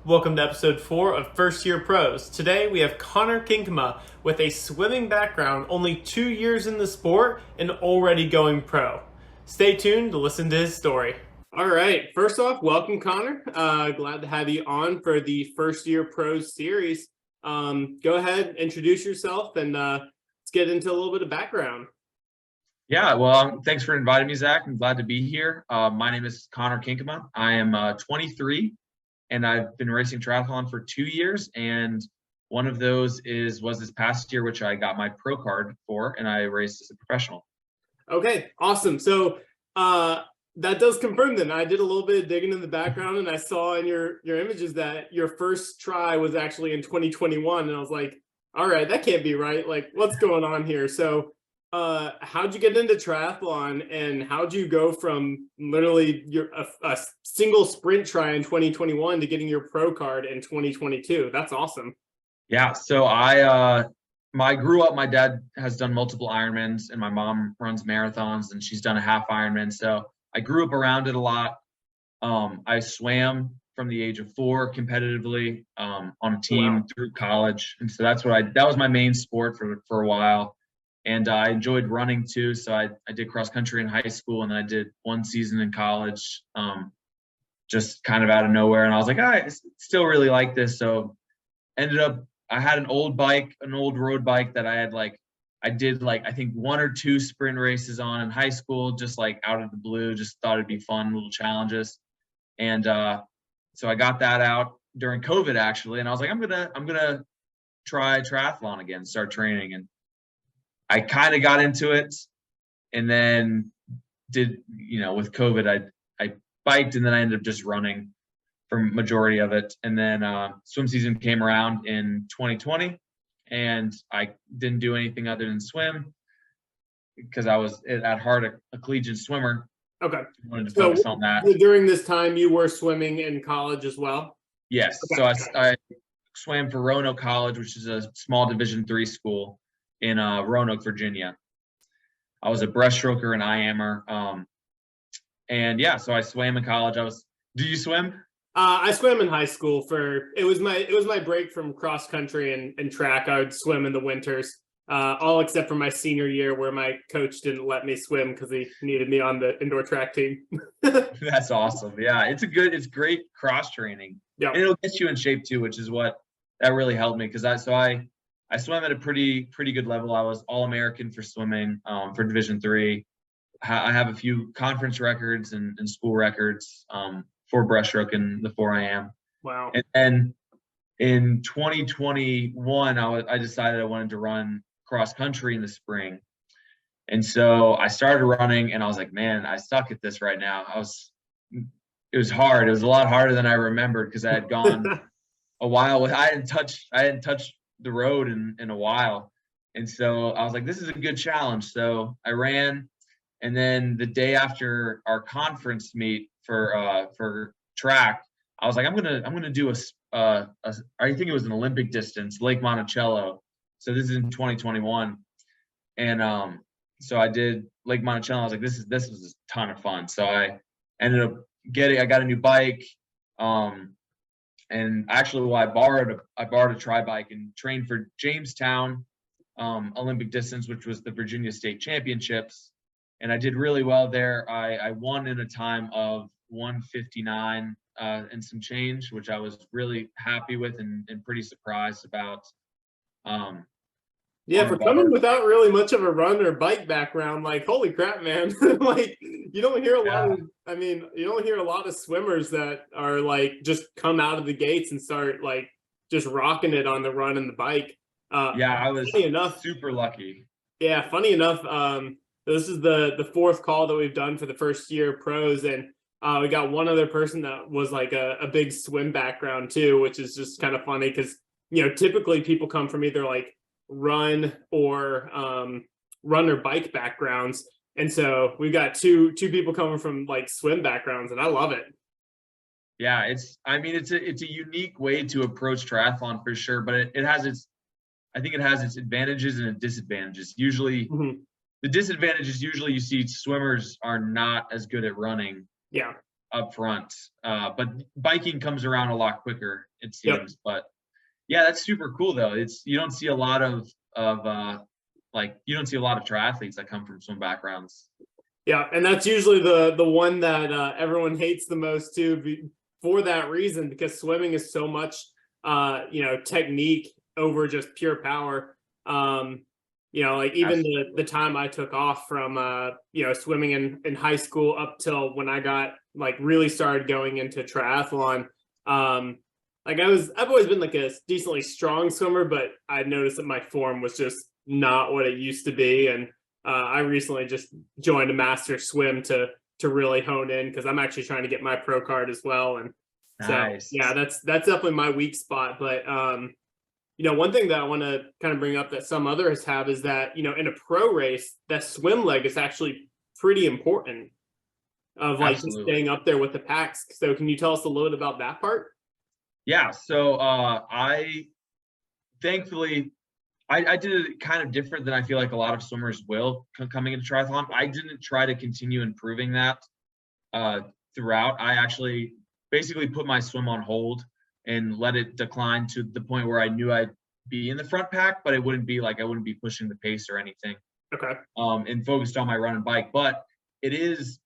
Welcome to episode 4 of First Year Pros. Today we have Connor Kinkema with a swimming background, only 2 years in the sport and already going pro. Stay tuned to listen to his story. All right, first off, welcome Connor. Glad to have you on for the First Year Pros series. Go ahead, introduce yourself, and let's get into a little bit of background. Yeah, well, thanks for inviting me, Zach. I'm glad to be here. My name is Connor Kinkema. I am 23, and I've been racing triathlon for 2 years. And one of those was this past year, which I got my pro card for, and I raced as a professional. Okay, awesome. So that does confirm then. I did a little bit of digging in the background, and I saw in your images that your first try was actually in 2021. And I was like, all right, that can't be right. Like, what's going on here? So how'd you get into triathlon, and how'd you go from literally a single sprint try in 2021 to getting your pro card in 2022? That's awesome. Yeah, so I grew up, my dad has done multiple Ironmans, and my mom runs marathons, and she's done a half Ironman. So I grew up around it a lot. I swam from the age of 4 competitively on a team through college. And so that was my main sport for a while. And I enjoyed running too. So I did cross country in high school, and then I did 1 season in college, just kind of out of nowhere. And I was like, I still really like this. So I had an old road bike that I did I think 1 or 2 sprint races on in high school, just like out of the blue, just thought it'd be fun, little challenges. And so I got that out during COVID actually. And I was like, I'm gonna try triathlon again, start training. And I kind of got into it, and then with COVID, I biked, and then I ended up just running for majority of it. And then swim season came around in 2020, and I didn't do anything other than swim because I was at heart a collegiate swimmer. Okay. I wanted to focus on that. During this time, you were swimming in college as well? Yes. Okay. So I swam for Roanoke College, which is a small Division III school in Roanoke, Virginia. I was a breaststroker and IMer. And yeah, so I swam in college. Do you swim? I swam in high school it was my break from cross country and track. I would swim in the winters, all except for my senior year, where my coach didn't let me swim because he needed me on the indoor track team. That's awesome. Yeah, it's great cross training. Yeah, and it'll get you in shape too, which is what that really helped me, because I swam at a pretty good level. I was All-American for swimming for Division III. I have a few conference records and school records for breaststroke and the 4 IM. Wow. And then in 2021, I decided I wanted to run cross country in the spring. And so I started running, and I was like, man, I suck at this right now. It was hard. It was a lot harder than I remembered, because I had gone a while I hadn't touched the road in a while. And so I was like, this is a good challenge. So I ran, and then the day after our conference meet for track, I was like, I'm gonna do I think it was an Olympic distance, Lake Monticello. So this is in 2021. And so I did Lake Monticello. I was like, this was a ton of fun. So I ended up I got a new bike. And actually, I borrowed a tri bike and trained for Jamestown Olympic distance, which was the Virginia State Championships. And I did really well there. I won in a time of 1:59 and some change, which I was really happy with and pretty surprised about. Yeah, for coming without really much of a run or bike background, like, holy crap, man. Like, you don't hear a lot of swimmers that are like just come out of the gates and start like just rocking it on the run and the bike. I was super lucky. Yeah, funny enough, this is the 4th call that we've done for the First Year Pros, and we got one other person that was like a big swim background too, which is just kind of funny because typically people come from either like run or bike backgrounds, and so we've got two people coming from like swim backgrounds, and I love it. Yeah, it's a unique way to approach triathlon for sure, but it has its advantages and its disadvantages. Usually the disadvantage is usually you see swimmers are not as good at running. Yeah. up front. But biking comes around a lot quicker, it seems. Yep. But yeah, that's super cool though. You don't see a lot of you don't see a lot of triathletes that come from swim backgrounds. Yeah, and that's usually the one that everyone hates the most too, for that reason, because swimming is so much technique over just pure power. Like even the time I took off from swimming in high school up till when I got like really started going into triathlon. I've always been like a decently strong swimmer, but I noticed that my form was just not what it used to be. And I recently just joined a master swim to really hone in, because I'm actually trying to get my pro card as well. And nice. So yeah, that's definitely my weak spot. But one thing that I want to kind of bring up that some others have is that, in a pro race, that swim leg is actually pretty important of like just staying up there with the packs. So can you tell us a little bit about that part? Yeah. So thankfully I did it kind of different than I feel like a lot of swimmers will coming into triathlon. I didn't try to continue improving that throughout. I actually basically put my swim on hold and let it decline to the point where I knew I'd be in the front pack, but it wouldn't be like I wouldn't be pushing the pace or anything. Okay. And focused on my run and bike. But it is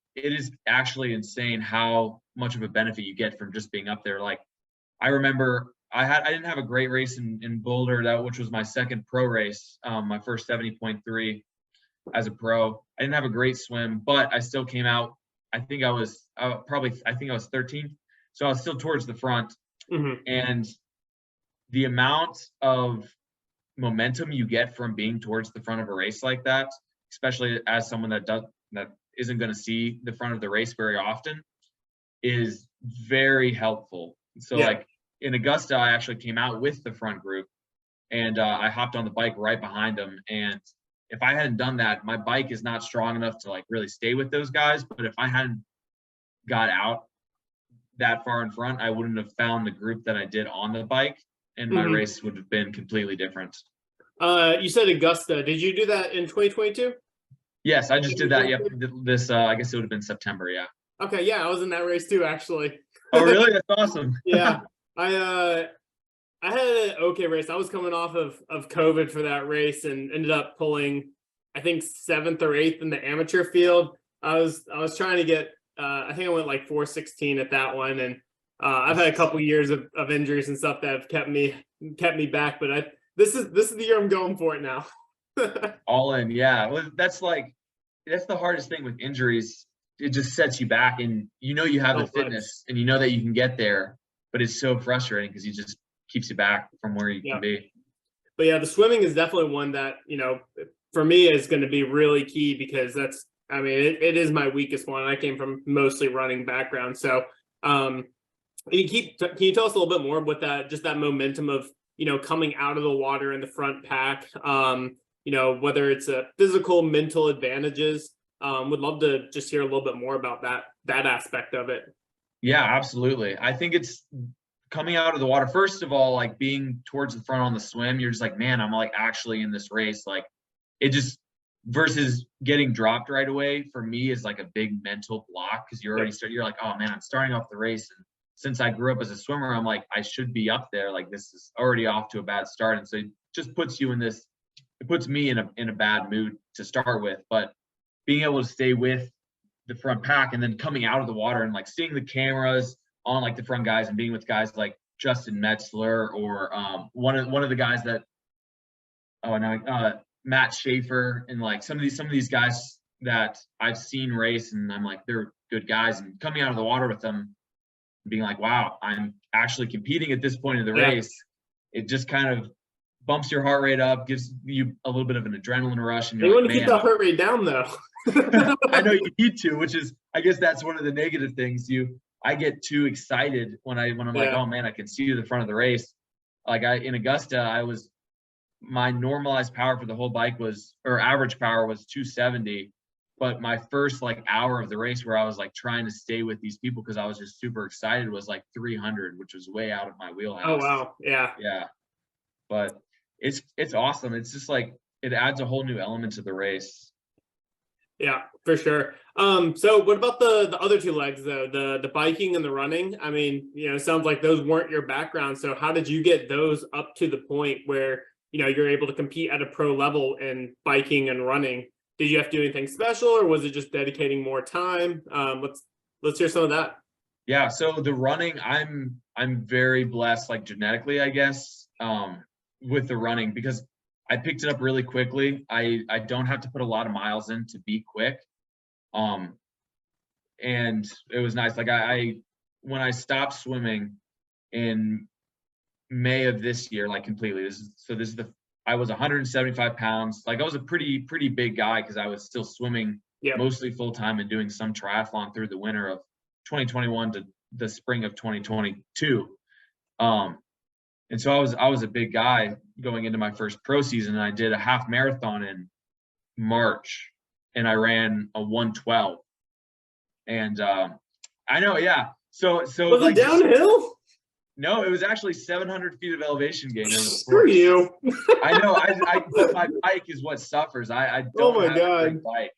actually insane how much of a benefit you get from just being up there. Like I remember I didn't have a great race in Boulder, which was my second pro race, my first 70.3 as a pro. I didn't have a great swim, but I still came out. I think I was 13th, so I was still towards the front. Mm-hmm. And the amount of momentum you get from being towards the front of a race like that, especially as someone that isn't going to see the front of the race very often, is very helpful. So like in Augusta, I actually came out with the front group, and I hopped on the bike right behind them. And if I hadn't done that, my bike is not strong enough to like really stay with those guys. But if I hadn't got out that far in front, I wouldn't have found the group that I did on the bike, and my race would have been completely different. You said Augusta. Did you do that in 2022? Yes, I just did that. Yep. This I guess it would have been September. Yeah. Okay. Yeah, I was in that race too, actually. Oh, really? That's awesome. Yeah. I had an okay race. I was coming off of COVID for that race and ended up pulling, I think, 7th or 8th in the amateur field. I was trying to get I think I went like 4:16 at that one, and I've had a couple years of injuries and stuff that have kept me back, but this is the year I'm going for it now. All in. Yeah. Well, that's the hardest thing with injuries. It just sets you back, and you have the fitness and you know that you can get there, but it's so frustrating because it just keeps you back from where you can be. But yeah, the swimming is definitely one that, for me is going to be really key, because it is my weakest one. I came from mostly running background. So can you tell us a little bit more about that momentum of, coming out of the water in the front pack, whether it's a physical, mental advantages. Would love to just hear a little bit more about that aspect of it. Yeah, absolutely. I think it's coming out of the water. First of all, like being towards the front on the swim, you're just like, man, I'm like actually in this race. Like it just, versus getting dropped right away, for me is like a big mental block, because you're like, oh man, I'm starting off the race. And since I grew up as a swimmer, I'm like, I should be up there. Like this is already off to a bad start. And so it just puts me in a bad mood to start with. But being able to stay with the front pack and then coming out of the water and like seeing the cameras on like the front guys and being with guys like Justin Metzler or one of the guys that Matt Schaefer, and like some of these guys that I've seen race, and I'm like, they're good guys, and coming out of the water with them and being like, wow, I'm actually competing at this point in the race. It just kind of bumps your heart rate up, gives you a little bit of an adrenaline rush, and you want to keep the heart rate down though. I know you need to, which is, I guess that's one of the negative things. I get too excited when I'm like, oh man, I can see the front of the race. Like in Augusta, my normalized power for the whole bike average power was 270. But my first like hour of the race where I was like trying to stay with these people because I was just super excited was like 300, which was way out of my wheelhouse. Oh, wow. Yeah. Yeah. But it's awesome. It's just like, it adds a whole new element to the race. Yeah, for sure. So what about the other two legs though, the biking and the running? I mean, it sounds like those weren't your background. So how did you get those up to the point where, you're able to compete at a pro level in biking and running? Did you have to do anything special, or was it just dedicating more time? Let's hear some of that. Yeah, so the running, I'm very blessed, like genetically, I guess, with the running because I picked it up really quickly. I don't have to put a lot of miles in to be quick. And it was nice. Like I when I stopped swimming in May of this year, like completely, I was 175 pounds. Like I was a pretty big guy because I was still swimming mostly full time and doing some triathlon through the winter of 2021 to the spring of 2022. And so I was a big guy going into my first pro season, and I did a half marathon in March, and I ran a 1:12. And I know, yeah. So was it downhill? No, it was actually 700 feet of elevation gain. Screw you. I know. But my bike is what suffers. I don't have a great bike.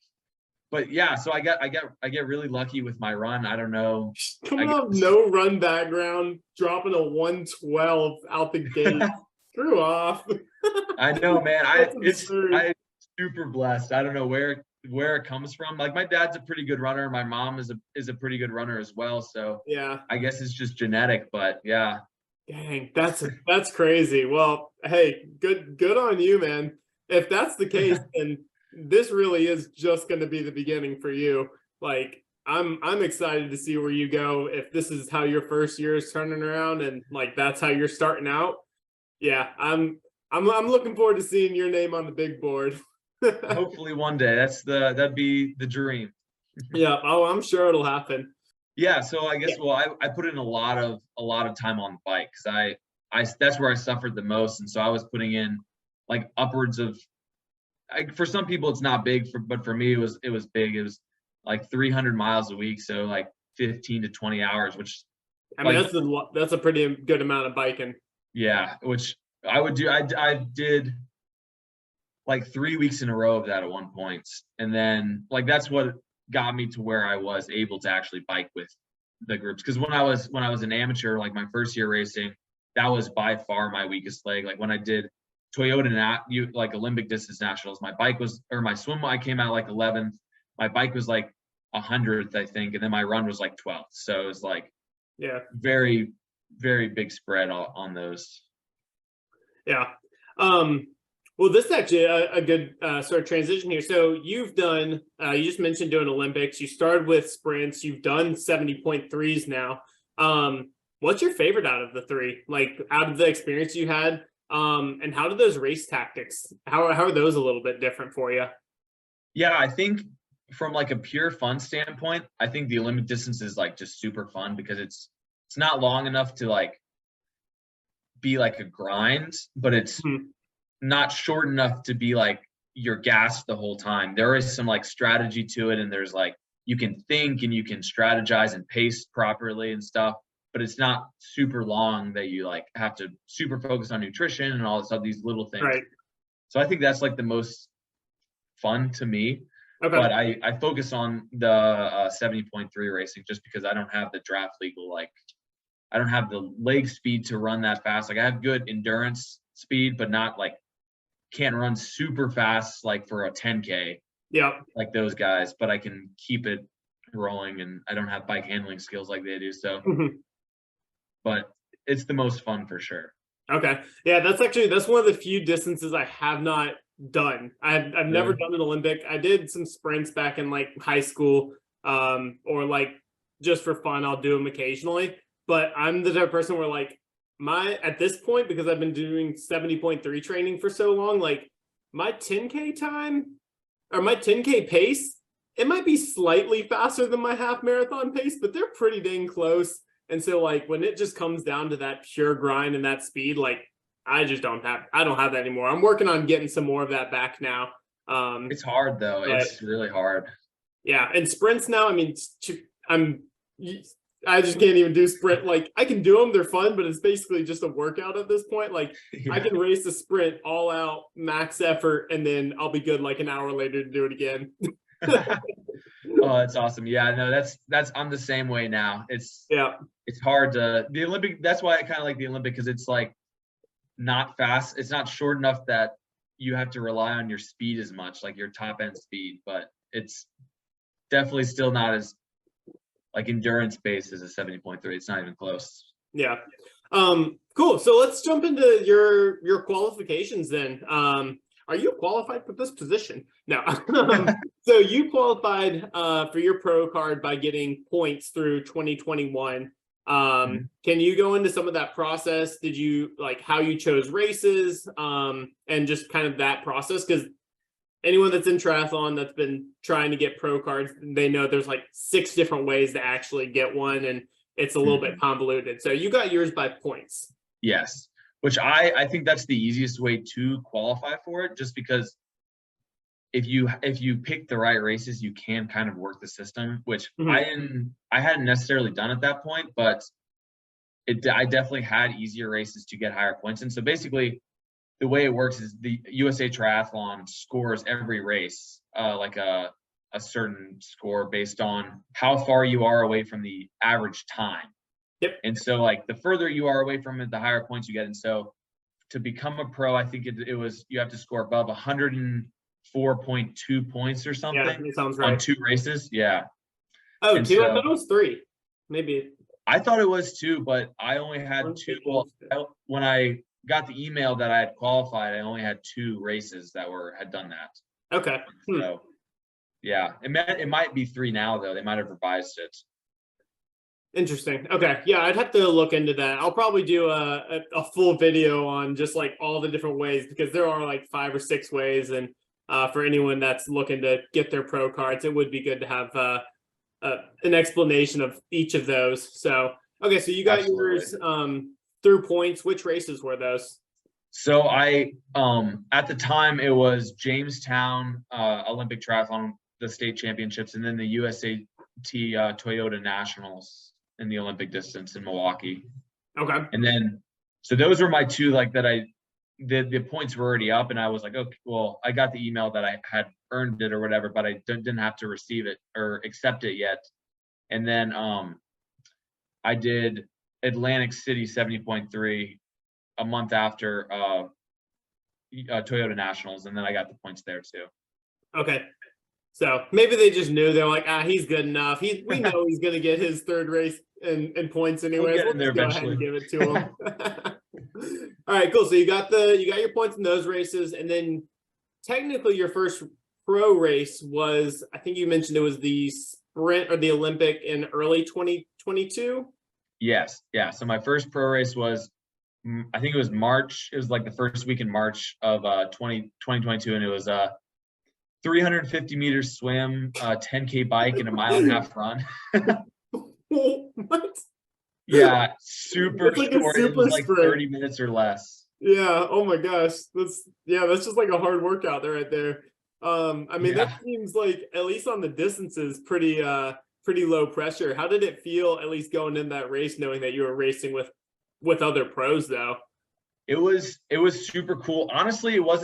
But yeah, so I get really lucky with my run. I don't know. Coming off no run background, dropping a 1:12 out the gate. Screw off. I know, man. I'm super blessed. I don't know where it comes from. Like my dad's a pretty good runner. My mom is a pretty good runner as well. So yeah, I guess it's just genetic, but yeah. Dang, that's crazy. Well, hey, good on you, man. If that's the case, then this really is just going to be the beginning for you. Like I'm excited to see where you go. If this is how your first year is turning around and like that's how you're starting out. Yeah, I'm looking forward to seeing your name on the big board. Hopefully one day. That'd be the dream. Yeah, oh, I'm sure it'll happen. Yeah, so I guess I put in a lot of time on the bike because I that's where I suffered the most, and so I was putting in like upwards of for some people it's not big, but for me it was big. It was like 300 miles a week, so like 15 to 20 hours, which I mean that's a pretty good amount of biking. Yeah, which I would do. I did like 3 weeks in a row of that at one point, and then like that's what got me to where I was able to actually bike with the groups. Because when I was an amateur, like my first year racing, that was by far my weakest leg. Like when I did Toyota like Olympic distance nationals, my swim I came out like 11th. My bike was like 100th, I think, and then my run was like 12th. So it was like very, very big spread on those. Yeah. Well, this is actually a good sort of transition here. So you've done, you just mentioned doing Olympics. You started with sprints. You've done 70.3s now. What's your favorite out of the three? Like out of the experience you had, and how did those race tactics, how are those a little bit different for you? Yeah, I think from like a pure fun standpoint, I think the Olympic distance is like just super fun because it's not long enough to like be like a grind, but it's not short enough to be like you're gassed the whole time. There is some like strategy to it, and there's like you can think and you can strategize and pace properly and stuff, but it's not super long that you like have to super focus on nutrition and all this stuff, these little things. Right. So I think that's like the most fun to me. Okay. But I focus on the 70.3 racing just because I don't have the draft legal, like I don't have the leg speed to run that fast. Like I have good endurance speed, but not like can't run super fast like for a 10K. Yeah. Like those guys, but I can keep it rolling, and I don't have bike handling skills like they do. So, but it's the most fun for sure. Okay. Yeah, that's one of the few distances I have not done. I've never done an Olympic. I did some sprints back in like high school, or like just for fun, I'll do them occasionally. But I'm the type of person where like at this point, because I've been doing 70.3 training for so long, like my 10K time or my 10K pace, it might be slightly faster than my half marathon pace, but they're pretty dang close. And so like when it just comes down to that pure grind and that speed, like I don't have that anymore. I'm working on getting some more of that back now. It's hard though. It's really hard. Yeah. And sprints now, I mean, I just can't even do sprint. Like I can do them, they're fun, but it's basically just a workout at this point. Like I can race the sprint all out, max effort, and then I'll be good like an hour later to do it again. Oh, that's awesome. Yeah, no, that's I'm the same way now. Yeah. It's hard to the Olympic. That's why I kind of like the Olympic, because it's like not fast. It's not short enough that you have to rely on your speed as much, like your top end speed, but it's definitely still not as like endurance based as a 70.3. It's not even close. Yeah. Cool. So let's jump into your qualifications then. Are you qualified for this position? No. So you qualified for your pro card by getting points through 2021. Can you go into some of that process? Did you like how you chose races and just kind of that process? Because anyone that's in triathlon that's been trying to get pro cards, they know there's like 6 different ways to actually get one, and it's a little bit convoluted. So you got yours by points. Yes, which I think that's the easiest way to qualify for it, just because if you pick the right races, you can kind of work the system, which I hadn't necessarily done at that point, but I definitely had easier races to get higher points. And so basically the way it works is the USA Triathlon scores every race like a certain score based on how far you are away from the average time. Yep. And so like the further you are away from it, the higher points you get. And so to become a pro, I think it was you have to score above 104.2 points or something. Yeah, that sounds right. On 2 races. Yeah. Oh, and 2? so, I thought it was 3. Maybe. I thought it was 2, but I only had 2. Well, when I got the email that I had qualified, I only had 2 races that had done that. Okay. So yeah, it might be 3 now though. They might have revised it. Interesting. Okay. Yeah, I'd have to look into that. I'll probably do a full video on just like all the different ways, because there are like 5 or 6 ways. And for anyone that's looking to get their pro cards, it would be good to have an explanation of each of those. So, okay. So you got yours through points. Which races were those? So I, at the time it was Jamestown Olympic Triathlon, the state championships, and then the USAT Toyota Nationals in the Olympic distance in Milwaukee. Okay. And then, so those were my 2, like that the points were already up, and I was like, okay, well, I got the email that I had earned it or whatever, but I didn't have to receive it or accept it yet. And then I did Atlantic City 70.3 a month after Toyota Nationals, and then I got the points there too. Okay. So maybe they just knew. They're like, he's good enough. We know he's going to get his 3rd race in points anyways. We'll just go ahead and give it to him. All right, cool. So you got your points in those races, and then technically your first pro race was, I think you mentioned it was the sprint or the Olympic in early 2022. Yes. Yeah. So my first pro race was, I think it was March. It was like the first week in March of 2022, and it was 350 meters swim, 10K bike, and a 1.5 mile run. What? Yeah, super like short. It was like 30 minutes or less. Yeah. Oh my gosh. That's just like a hard workout there right there. I mean, that seems like, at least on the distances, pretty low pressure. How did it feel, at least going in that race, knowing that you were racing with other pros though? It was super cool. Honestly, it was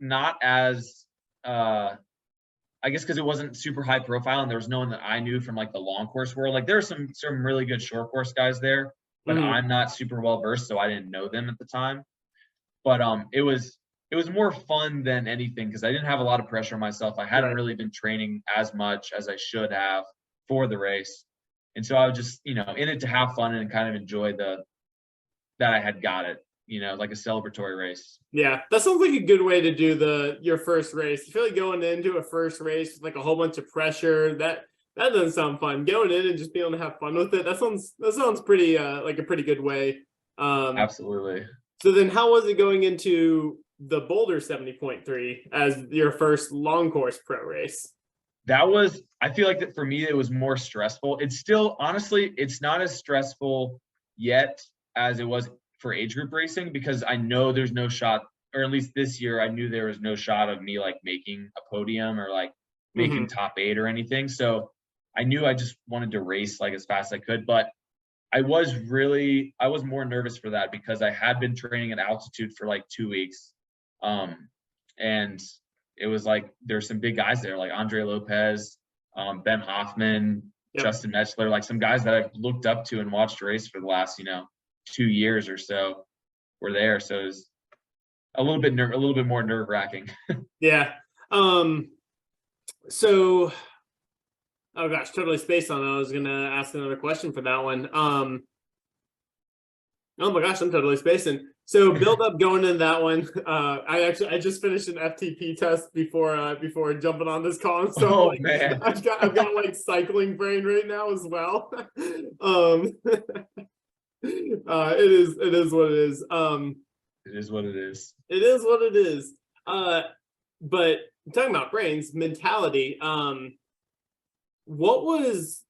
not as I guess because it wasn't super high profile, and there was no one that I knew from like the long course world. Like there are some really good short course guys there, but I'm not super well versed, so I didn't know them at the time. But it was more fun than anything, because I didn't have a lot of pressure on myself. I hadn't really been training as much as I should have for the race, and so I was just in it to have fun and kind of enjoy that I had got it. Like a celebratory race. Yeah, that sounds like a good way to do your first race. I feel like going into a first race with like a whole bunch of pressure, that doesn't sound fun. Going in and just being able to have fun with it, that sounds pretty like a pretty good way. Absolutely. So then how was it going into the Boulder 70.3 as your first long course pro race? I feel like that for me, it was more stressful. It's still, honestly, it's not as stressful yet as it was for age group racing, because I know there's no shot, or at least this year I knew there was no shot of me like making a podium or like making top 8 or anything. So I knew I just wanted to race like as fast as I could, but I was more nervous for that because I had been training at altitude for like 2 weeks. And it was like there's some big guys there, like Andre Lopez, Ben Hoffman, Yep. Justin Metzler, like some guys that I've looked up to and watched race for the last 2 years or so were there. So it was a little bit more nerve-wracking. Yeah. So, oh gosh, totally spaced on it. I was gonna ask another question for that one. Oh my gosh, I'm totally spacing. So build up going into that one. I just finished an FTP test before jumping on this call. So Man, I've got like cycling brain right now as well. It is what it is. it is what it is. It is what it is. But talking about brains, mentality, what was,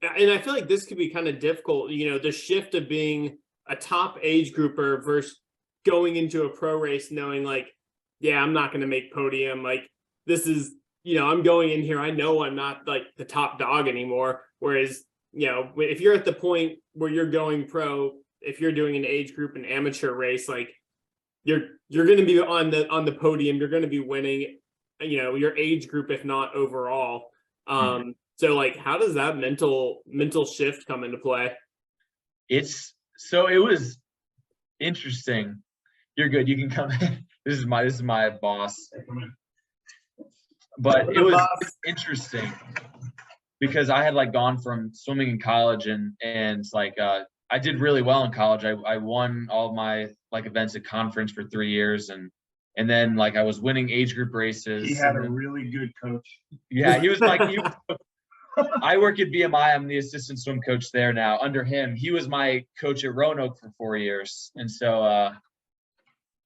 and I feel like this could be kind of difficult, the shift of being a top age grouper versus going into a pro race knowing like, yeah, I'm not going to make podium. Like this is, I'm going in here. I know I'm not like the top dog anymore. Whereas, if you're at the point where you're going pro, if you're doing an age group, an amateur race, like you're going to be on the podium. You're going to be winning, your age group, if not overall. So like, how does that mental shift come into play? It was interesting. You're good. You can come in. This is my boss. But it was interesting because I had like gone from swimming in college and like I did really well in college. I won all my like events at conference for 3 years and then like I was winning age group races. He had a really good coach. Yeah, he was I work at BMI. I'm the assistant swim coach there now. Under him, he was my coach at Roanoke for 4 years, and so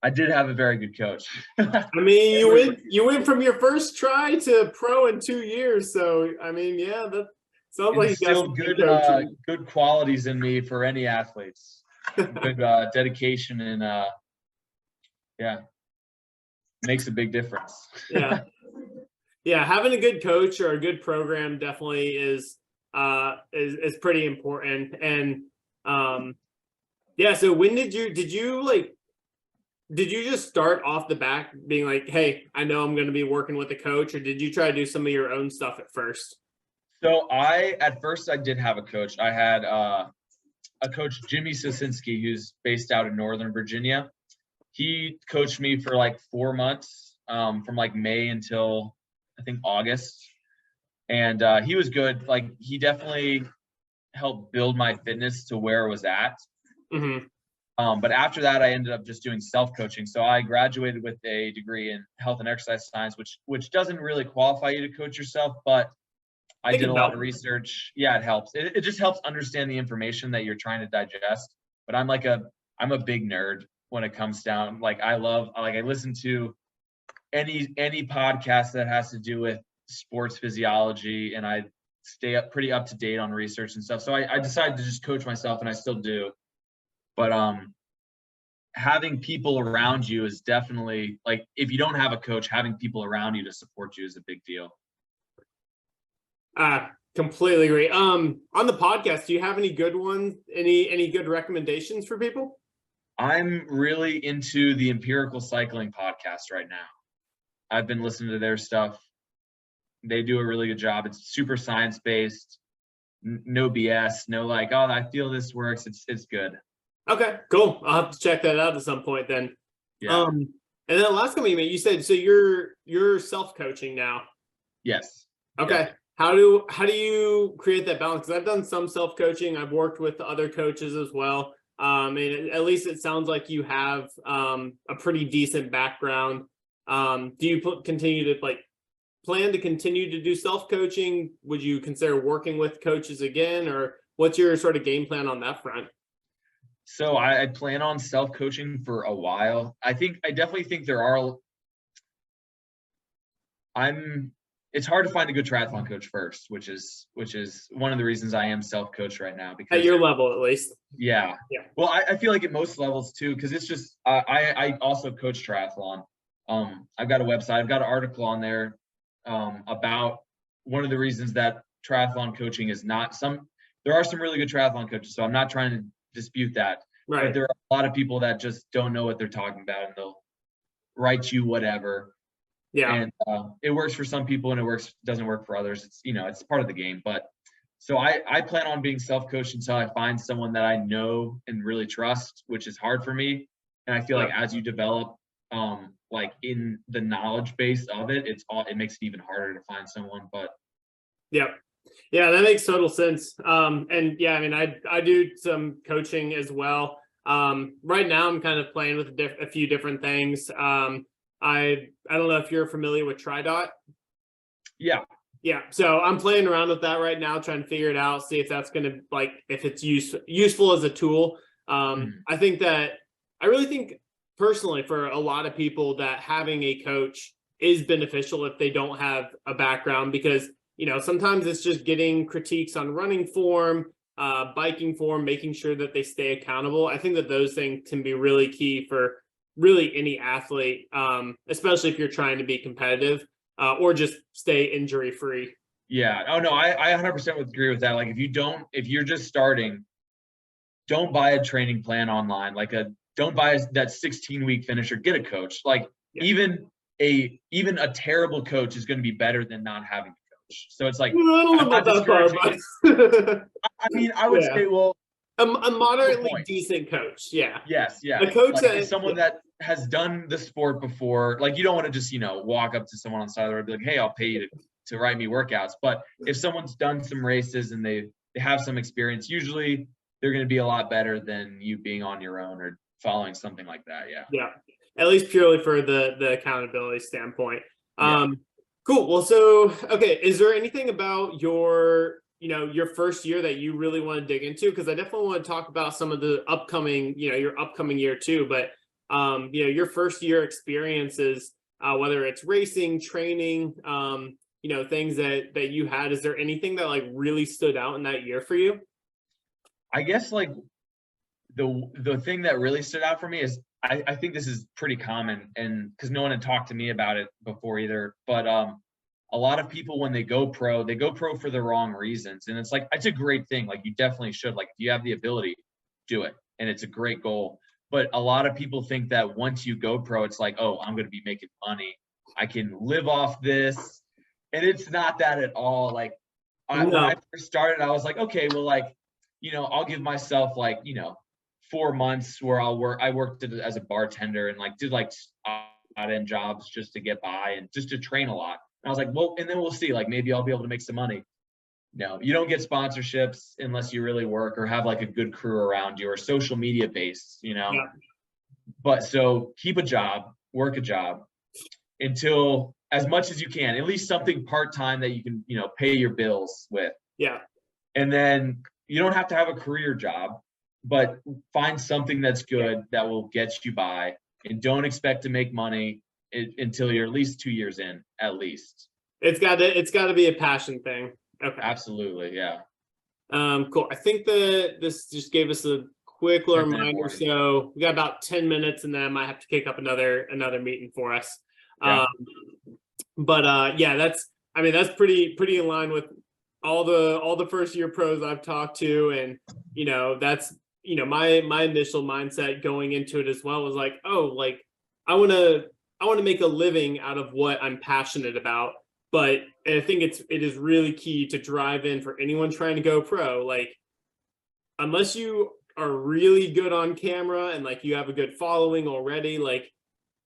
I did have a very good coach. I mean, you went from your first try to pro in 2 years. So I mean, yeah, that sounds like you got some good qualities in me for any athletes. Good dedication and yeah, makes a big difference. Yeah, having a good coach or a good program definitely is pretty important. And so when did you just start off the back being like, hey, I know I'm going to be working with a coach, or did you try to do some of your own stuff at first? So at first I did have a coach. I had a coach, Jimmy Sosinski, who's based out in Northern Virginia. He coached me for like 4 months, from like May until I think August. And he was good. Like he definitely helped build my fitness to where it was at. Mm-hmm. But after that, I ended up just doing self-coaching. So I graduated with a degree in health and exercise science, which doesn't really qualify you to coach yourself, but I did a lot of research. Yeah, it helps. It just helps understand the information that you're trying to digest. But I'm a big nerd when it comes down. Like I listen to any podcast that has to do with sports physiology, and I stay pretty up to date on research and stuff. So I decided to just coach myself, and I still do. But having people around you is definitely, like, if you don't have a coach, having people around you to support you is a big deal. Completely agree. On the podcast, do you have any good ones? Any good recommendations for people? I'm really into the Empirical Cycling podcast right now. I've been listening to their stuff. They do a really good job. It's super science-based, no BS, no like, oh, I feel this works. It's good. Okay, cool. I'll have to check that out at some point then. Yeah. And then the last comment you said, so you're self-coaching now. Yes. Okay. Yeah. How do you create that balance? Because I've done some self-coaching. I've worked with other coaches as well. And at least it sounds like you have a pretty decent background. Do you continue to plan to continue to do self-coaching? Would you consider working with coaches again, or what's your sort of game plan on that front? So I plan on self-coaching for a while. I definitely think there are. It's hard to find a good triathlon coach first, which is one of the reasons I am self-coached right now. Because at your level, at least. Yeah. Well, I feel like at most levels too, because it's just I also coach triathlon. I've got a website. I've got an article on there about one of the reasons that triathlon coaching is not some. There are some really good triathlon coaches, so I'm not trying to dispute that. Right. But there are a lot of people that just don't know what they're talking about, and they'll write you whatever. Yeah. And it works for some people and doesn't work for others. It's, it's part of the game. But so I plan on being self-coached until I find someone that I know and really trust, which is hard for me. And I feel like as you develop, like in the knowledge base of it, it makes it even harder to find someone. But yeah, that makes total sense. And yeah, I mean, I do some coaching as well. Right now I'm kind of playing with a few different things. I don't know if you're familiar with Tridot. Yeah, so I'm playing around with that right now, trying to figure it out, see if that's going to, like, if it's useful as a tool. I really think personally for a lot of people that having a coach is beneficial if they don't have a background, because, sometimes it's just getting critiques on running form, biking form, making sure that they stay accountable. I think that those things can be really key for really any athlete, especially if you're trying to be competitive. Or just stay injury free. Yeah. Oh no, I 100% would agree with that. Like if you're just starting, don't buy a training plan online. Don't buy that 16-week finisher. Get a coach. Like even a terrible coach is going to be better than not having a coach. So it's like, I don't know about that far, but I mean, I would say, well, a moderately decent coach. Yeah. Yes. Yeah. A coach like someone that has done the sport before. Like you don't want to just, walk up to someone on the side of the road and be like, hey, I'll pay you to write me workouts. But if someone's done some races and they have some experience, usually they're going to be a lot better than you being on your own or following something like that. Yeah. Yeah. At least purely for the accountability standpoint. Cool. Well, so, okay. Is there anything about your first year that you really want to dig into? Because I definitely want to talk about some of the upcoming, your upcoming year too. But, your first year experiences, whether it's racing, training, things that you had, is there anything that like really stood out in that year for you? I guess like the thing that really stood out for me is I think this is pretty common, and because no one had talked to me about it before either, but a lot of people when they go pro for the wrong reasons. And it's like, it's a great thing. Like you definitely should, like if you have the ability, do it. And it's a great goal. But a lot of people think that once you go pro, it's like, oh, I'm going to be making money. I can live off this. And it's not that at all. Like when I first started, I was like, okay, well, like, I'll give myself like, 4 months where I worked as a bartender and like did like odd-end jobs just to get by and just to train a lot. And I was like, well, and then we'll see, like maybe I'll be able to make some money. No, you don't get sponsorships unless you really work or have like a good crew around you or social media based, But so keep a job, work a job until as much as you can, at least something part-time that you can, pay your bills with. Yeah. And then you don't have to have a career job, but find something that's good that will get you by, and don't expect to make money until you're at least 2 years in, at least. It's got to be a passion thing. Okay. Absolutely. Yeah. Cool. I think this just gave us a quick little reminder. So we got about 10 minutes and then I might have to kick up another meeting for us. Yeah. That's pretty in line with all the first year pros I've talked to. And, that's, my initial mindset going into it as well was like, oh, like I want to make a living out of what I'm passionate about. But I think it is really key to drive in for anyone trying to go pro. Like, unless you are really good on camera and like you have a good following already, like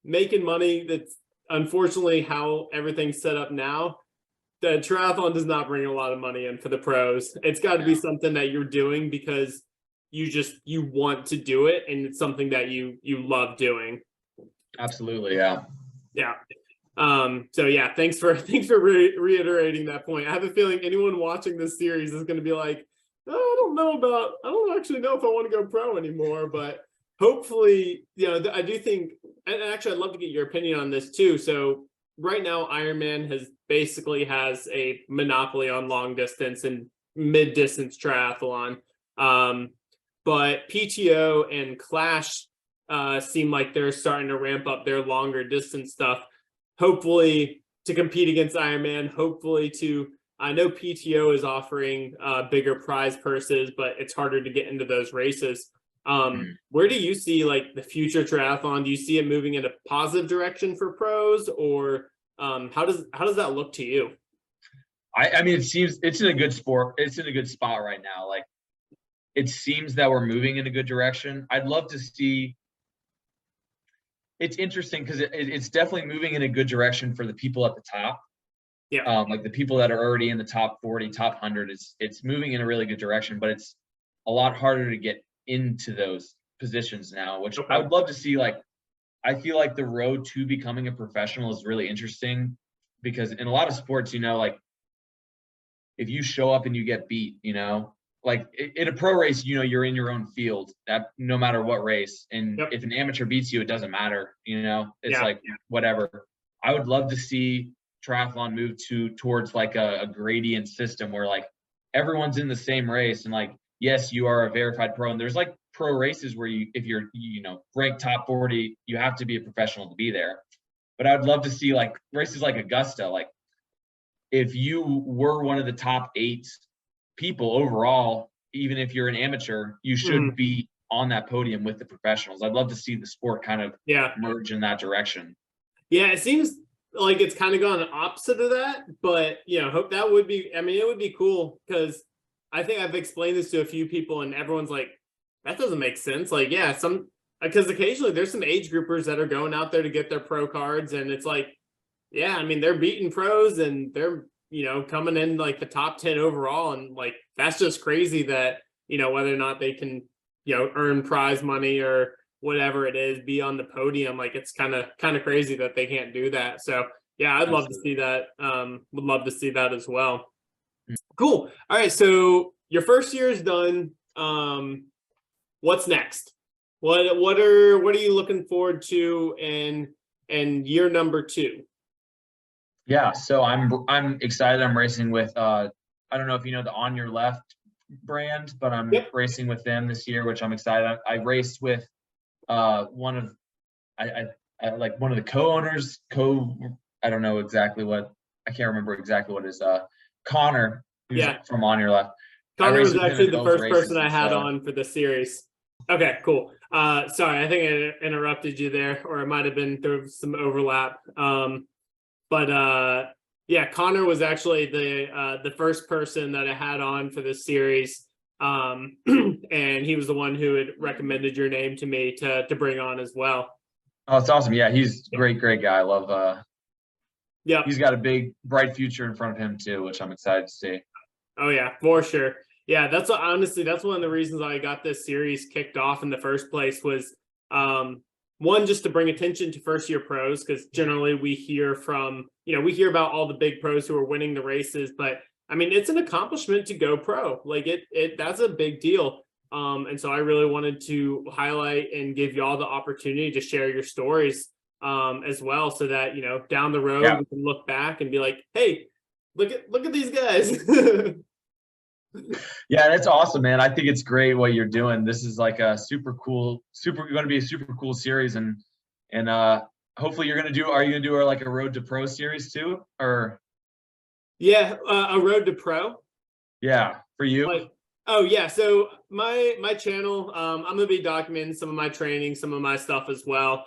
making money, that's unfortunately how everything's set up now. The triathlon does not bring a lot of money in for the pros. It's got to be something that you're doing because you want to do it, and it's something that you love doing. Absolutely. Yeah. Yeah. So yeah, thanks for reiterating that point. I have a feeling anyone watching this series is going to be like, oh, I don't actually know if I want to go pro anymore, but hopefully, I do think, and actually I'd love to get your opinion on this too. So right now Ironman has a monopoly on long distance and mid distance triathlon. But PTO and Clash seem like they're starting to ramp up their longer distance stuff, hopefully to compete against Ironman, I know PTO is offering bigger prize purses, but it's harder to get into those races. Where do you see like the future triathlon? Do you see it moving in a positive direction for pros, or How does that look to you? I mean, it seems it's in a good sport. It's in a good spot right now. Like, it seems that we're moving in a good direction. I'd love to see. It's interesting because it's definitely moving in a good direction for the people at the top. Yeah. Like the people that are already in the top 40, top 100. It's moving in a really good direction, but it's a lot harder to get into those positions now, which I Okay. would love to see. Like, I feel like the road to becoming a professional is really interesting because in a lot of sports, like if you show up and you get beat, like in a pro race, you're in your own field that no matter what race. And Yep. if an amateur beats you, it doesn't matter. It's Yeah. like whatever. I would love to see triathlon move towards like a gradient system where like everyone's in the same race and like, yes, you are a verified pro. And there's like pro races where if you're, ranked top 40, you have to be a professional to be there. But I'd love to see like races like Augusta, like if you were one of the top 8 people overall, even if you're an amateur, you should be on that podium with the professionals. I'd love to see the sport kind of merge in that direction. Yeah, it seems like it's kind of gone opposite of that, but hope that would be. I mean, it would be cool because I think I've explained this to a few people, and everyone's like, "That doesn't make sense." Like, yeah, because occasionally there's some age groupers that are going out there to get their pro cards, and it's like, yeah, I mean, they're beating pros and they're, coming in like the top 10 overall. And like, that's just crazy that, whether or not they can, earn prize money or whatever it is, be on the podium. Like, it's kind of crazy that they can't do that. So yeah, I'd love to see that. Would love to see that as well. Cool. All right. So your first year is done. What's next? What are you looking forward to in year number 2? Yeah, so I'm excited. I'm racing with I don't know if you know the On Your Left brand, but I'm racing with them this year, which I'm excited. I raced with one of like one of the co-owners, I don't know exactly what, I can't remember exactly what it is. Connor, who's from On Your Left. Connor was actually the first person I had on for the series. Okay, cool. Sorry, I think I interrupted you there, or it might have been through some overlap. But yeah, Connor was actually the first person that I had on for this series. And he was the one who had recommended your name to me to bring on as well. Oh, it's awesome. Yeah, he's a great guy. I love he's got a big bright future in front of him too, which I'm excited to see. Oh yeah, for sure. Yeah, honestly, that's one of the reasons I got this series kicked off in the first place was one, just to bring attention to first year pros, because generally we hear about all the big pros who are winning the races, but I mean, it's an accomplishment to go pro. Like that's a big deal. And so I really wanted to highlight and give y'all the opportunity to share your stories as well, so that down the road we can look back and be like, hey, look at these guys. Yeah, that's awesome, man. I think it's great what you're doing. This is like a going to be a super cool series, and hopefully are you gonna do like a Road to Pro series too, or? Yeah, a Road to Pro. Yeah, for you. Oh yeah, so my channel, I'm gonna be documenting some of my training, some of my stuff as well.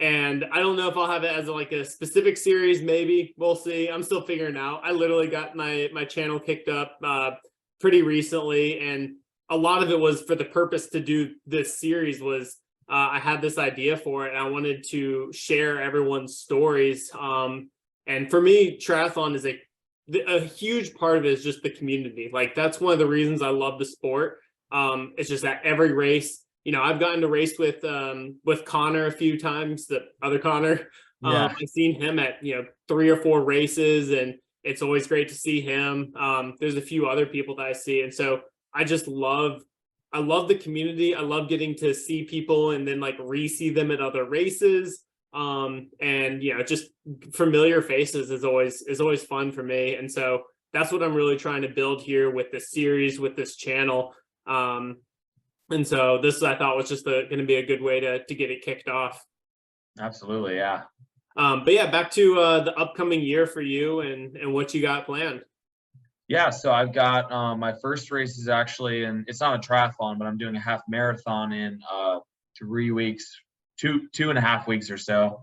And I don't know if I'll have it as a specific series. Maybe we'll see. I'm still figuring out. I literally got my channel kicked up pretty recently, and a lot of it was for the purpose to do this series. Was I had this idea for it, and I wanted to share everyone's stories. And for me, triathlon is a huge part of it is just the community. Like, that's one of the reasons I love the sport. It's just that every race, I've gotten to race with Connor a few times, the other Connor. I've seen him at 3 or 4 races, and it's always great to see him. There's a few other people that I see, and so I love the community. I love getting to see people and then re-see them at other races. And just familiar faces is always fun for me, and so that's what I'm really trying to build here with this series, with this channel. And so this, I thought, was just going to be a good way to get it kicked off. Absolutely, yeah. But yeah, back to the upcoming year for you and what you got planned. Yeah, so I've got my first race is actually, and it's not a triathlon, but I'm doing a half marathon in 3 weeks, 2.5 weeks or so,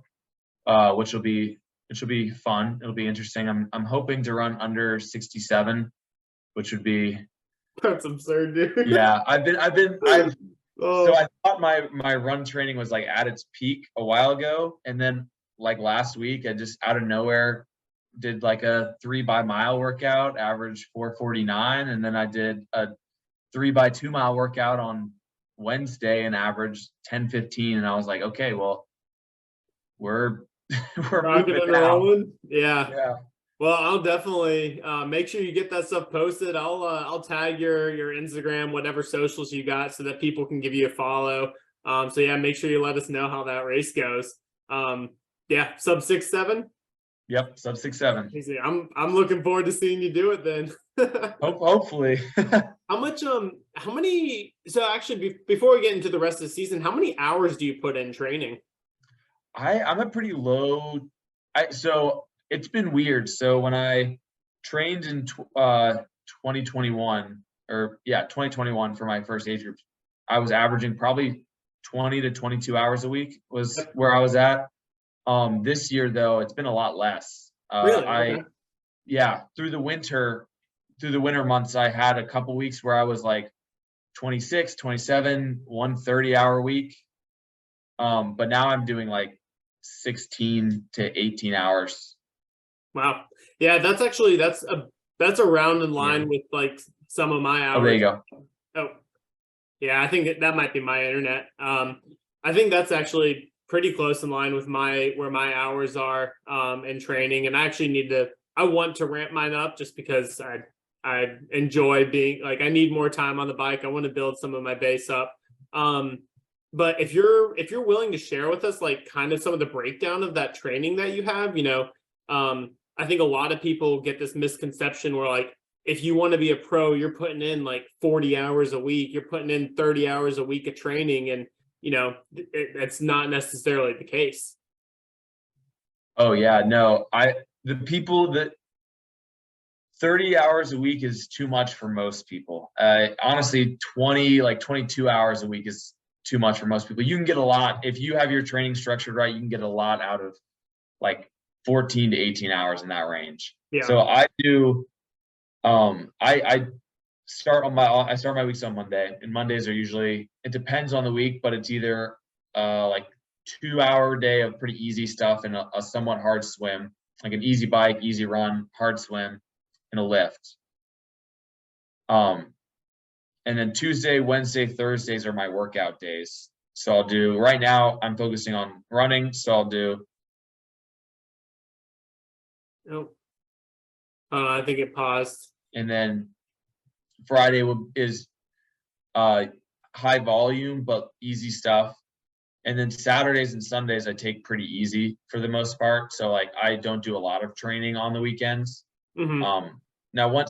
which will be which will be fun. It'll be interesting. I'm hoping to run under 67, which would be That's absurd, dude. yeah. So Oh, I thought my run training was like at its peak a while ago, and then like last week I just out of nowhere did like a 3 by mile workout, averaged 4:49, and then I did a 3 by 2 mile workout on Wednesday and averaged 10:15, and I was like, okay, well, we're we're rocking moving and now. rolling. Yeah. Yeah. Well, I'll definitely make sure you get that stuff posted. I'll tag your Instagram, whatever socials you got, so that people can give you a follow. So yeah, make sure you let us know how that race goes. Yeah, sub 6'7". Yep, sub 6'7. Easy. I'm looking forward to seeing you do it then. Hopefully. How many, so actually before we get into the rest of the season, how many hours do you put in training? I'm a pretty low. So it's been weird. So when I trained in 2021, or yeah, 2021 for my first age group, I was averaging probably 20 to 22 hours a week was where I was at. This year though, it's been a lot less. Really? Okay. Yeah, through the winter months, I had a couple weeks where I was like 26, 27, 130-hour week. But now I'm doing like 16 to 18 hours. Wow. Yeah, that's around in line with like some of my Oh, there you hours. go. Oh, yeah, I think that might be my internet. I think that's actually pretty close in line with where my hours are in training. And I want to ramp mine up just because I enjoy being like, I need more time on the bike. I want to build some of my base up. But if you're willing to share with us like kind of some of the breakdown of that training that you have, I think a lot of people get this misconception where like, if you want to be a pro, you're putting in like 40 hours a week, you're putting in 30 hours a week of training, and it's not necessarily the case. Oh yeah, no. The people that 30 hours a week is too much for most people. Honestly, 22 hours a week is too much for most people. You can get a lot if you have your training structured right. You can get a lot out of like 14 to 18 hours in that range. Yeah. So I do. I start my weeks on Monday, and Mondays are usually, it depends on the week, but it's either like 2 hour day of pretty easy stuff and a somewhat hard swim, like an easy bike, easy run, hard swim, and a lift. And then Tuesday, Wednesday, Thursdays are my workout days. So I'll do, right now I'm focusing on running, so I'll do. Oh, I think it paused. And then Friday is high volume but easy stuff. And then Saturdays and Sundays I take pretty easy for the most part. So like I don't do a lot of training on the weekends. Mm-hmm. Now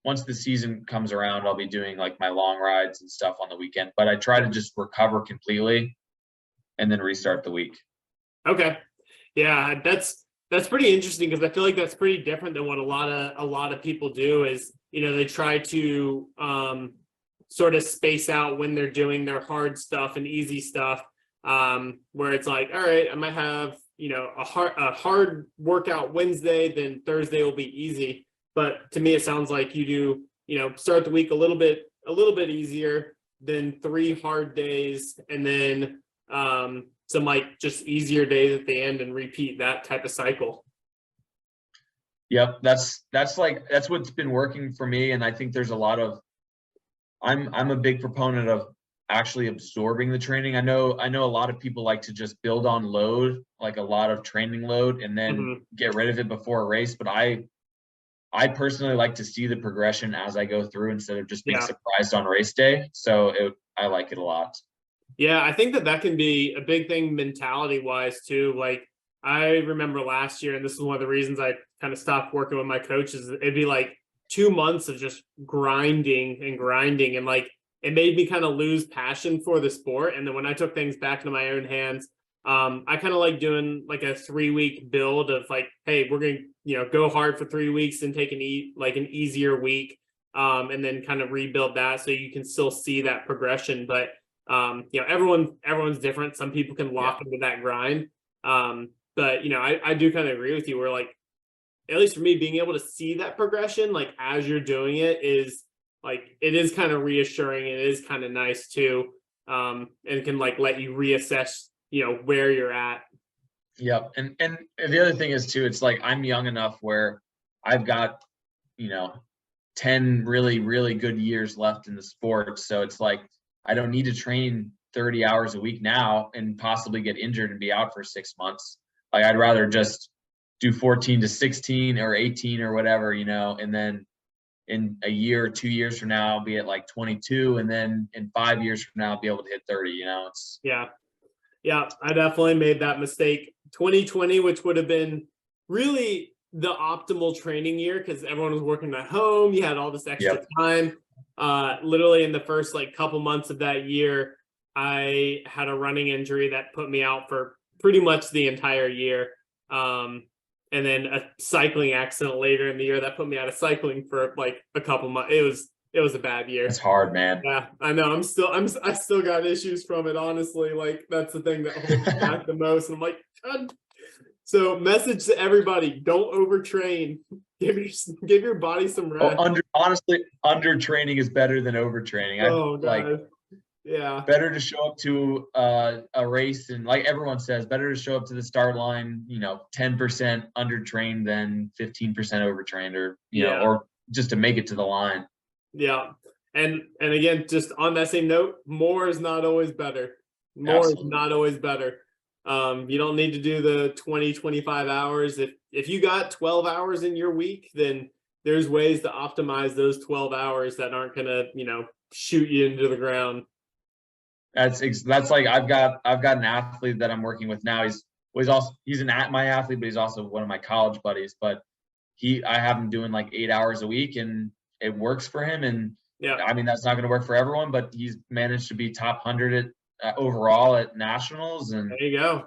once the season comes around, I'll be doing like my long rides and stuff on the weekend, but I try to just recover completely and then restart the week. Okay. Yeah, that's pretty interesting because I feel like that's pretty different than what a lot of people do is, they try to sort of space out when they're doing their hard stuff and easy stuff, where it's like, all right, I might have, a hard workout Wednesday, then Thursday will be easy. But to me, it sounds like you do, start the week a little bit easier, then 3 hard days, and then some like just easier days at the end, and repeat that type of cycle. Yep, that's what's been working for me, and I think there's a lot of. I'm a big proponent of actually absorbing the training. I know a lot of people like to just build on load, like a lot of training load, and then get rid of it before a race. But I personally like to see the progression as I go through instead of just being surprised on race day. So I like it a lot. Yeah, I think that can be a big thing mentality wise too. Like I remember last year, and this is one of the reasons I kind of stopped working with my coaches. It'd be like 2 months of just grinding, and like it made me kind of lose passion for the sport. And then when I took things back into my own hands, I kind of like doing like a 3-week build of like, hey, we're gonna go hard for 3 weeks and take an easier week, and then kind of rebuild that so you can still see that progression. But everyone's different. Some people can lock into that grind. But, I do kind of agree with you where like, at least for me, being able to see that progression, like as you're doing it is like, it is kind of reassuring. It is kind of nice too. And can like let you reassess, where you're at. Yep. And the other thing is too, it's like I'm young enough where I've got, 10 really, really good years left in the sport. So it's like I don't need to train 30 hours a week now and possibly get injured and be out for 6 months. Like I'd rather just do 14 to 16 or 18 or whatever, and then in a year or 2 years from now, I'll be at like 22. And then in 5 years from now, I'll be able to hit 30, it's. Yeah, I definitely made that mistake. 2020, which would have been really the optimal training year because everyone was working at home. You had all this extra Yep. time. Literally in the first like couple months of that year, I had a running injury that put me out for pretty much the entire year. And then a cycling accident later in the year that put me out of cycling for like a couple months. It was a bad year. It's hard, man. Yeah, I know. I still got issues from it, honestly. Like that's the thing that holds me back the most. And I'm like, God. So message to everybody, don't overtrain. Give your body some rest. Honestly, undertraining is better than overtraining. Oh God. Like Yeah. better to show up to a race and like everyone says, better to show up to the start line, 10% undertrained than 15% overtrained or, or just to make it to the line. Yeah. And again, just on that same note, more is not always better. More Absolutely. Is not always better. You don't need to do the 20, 25 hours. If you got 12 hours in your week, then there's ways to optimize those 12 hours that aren't going to, shoot you into the ground. That's like I've got an athlete that I'm working with now. He's my athlete, but he's also one of my college buddies. But I have him doing like 8 hours a week, and it works for him. And I mean that's not going to work for everyone, but he's managed to be top 100 overall at nationals. And there you go.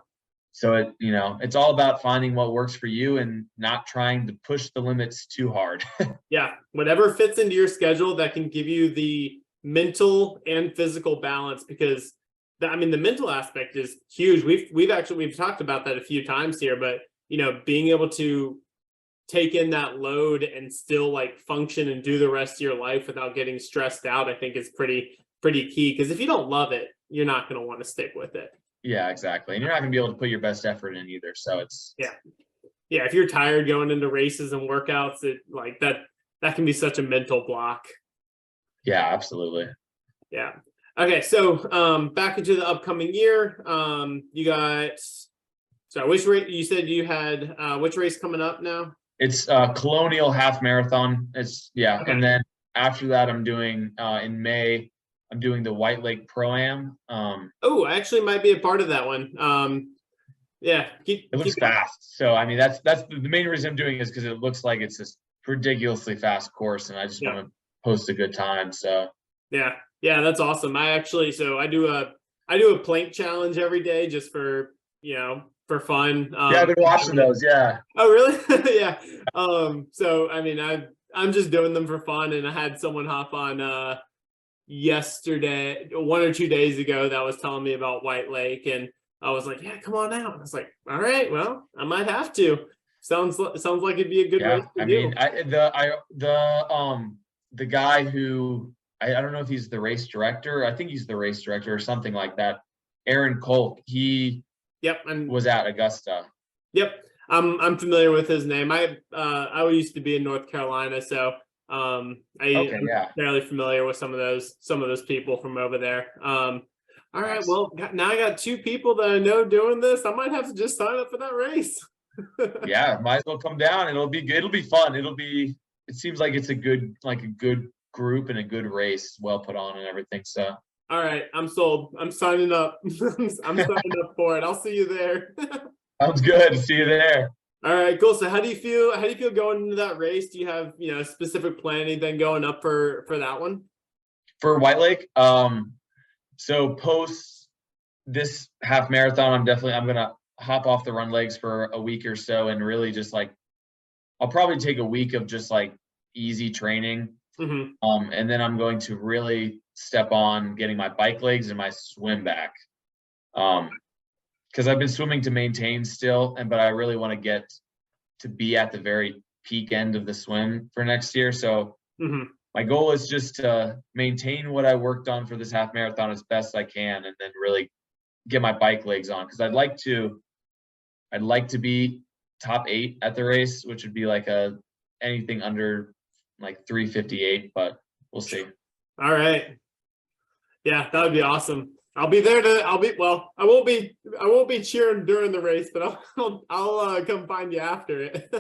So it's all about finding what works for you and not trying to push the limits too hard. Yeah, whatever fits into your schedule that can give you the mental and physical balance, because the mental aspect is huge. We've talked about that a few times here, but being able to take in that load and still like function and do the rest of your life without getting stressed out, I think is pretty key. Because if you don't love it, you're not going to want to stick with it. Yeah, exactly. And you're not going to be able to put your best effort in either. So it's yeah. If you're tired going into races and workouts, it like that can be such a mental block. Yeah, absolutely. Yeah. Okay. So, back into the upcoming year, you got, which race you said you had, which race coming up now? It's Colonial Half Marathon. It's okay. And then after that, I'm doing, in May, I'm doing the White Lake Pro-Am. I actually might be a part of that one. Yeah. It looks fast. So, I mean, that's the main reason I'm doing it is because it looks like it's this ridiculously fast course and I just want to post a good time. So yeah, that's awesome. I do a plank challenge every day just for for fun. I've been watching those. Yeah. Oh really? Yeah. So I mean I'm just doing them for fun, and I had someone hop on yesterday, 1 or 2 days ago, that was telling me about White Lake, and I was like, yeah, come on out. I was like, all right, well, I might have to. Sounds like it'd be a good race to do. The guy who I don't know if he's the race director. I think he's the race director or something like that. Aaron Kolk. He was at Augusta. Yep, I'm familiar with his name. I used to be in North Carolina, so I'm fairly familiar with some of those people from over there. All right, nice. Well, now I got 2 people that I know doing this. I might have to just sign up for that race. Yeah, might as well come down. It'll be good. It'll be fun. It seems like it's a good group and a good race, well put on and everything. So all right, I'm sold. I'm signing up. I'm signing up for it. I'll see you there. Sounds good. See you there. All right, cool. So how do you feel going into that race? Do you have a specific plan, anything going up for that one? For White Lake? So post this half marathon, I'm gonna hop off the run legs for a week or so and really just like I'll probably take a week of just like easy training. Mm-hmm. And then I'm going to really step on getting my bike legs and my swim back. because I've been swimming to maintain still, but I really want to get to be at the very peak end of the swim for next year. So my goal is just to maintain what I worked on for this half marathon as best I can, and then really get my bike legs on, because I'd like to be top 8 at the race, which would be like anything under like 3:58, but we'll see. All right. Yeah, that would be awesome. I'll be there I won't be cheering during the race, but I'll come find you after it.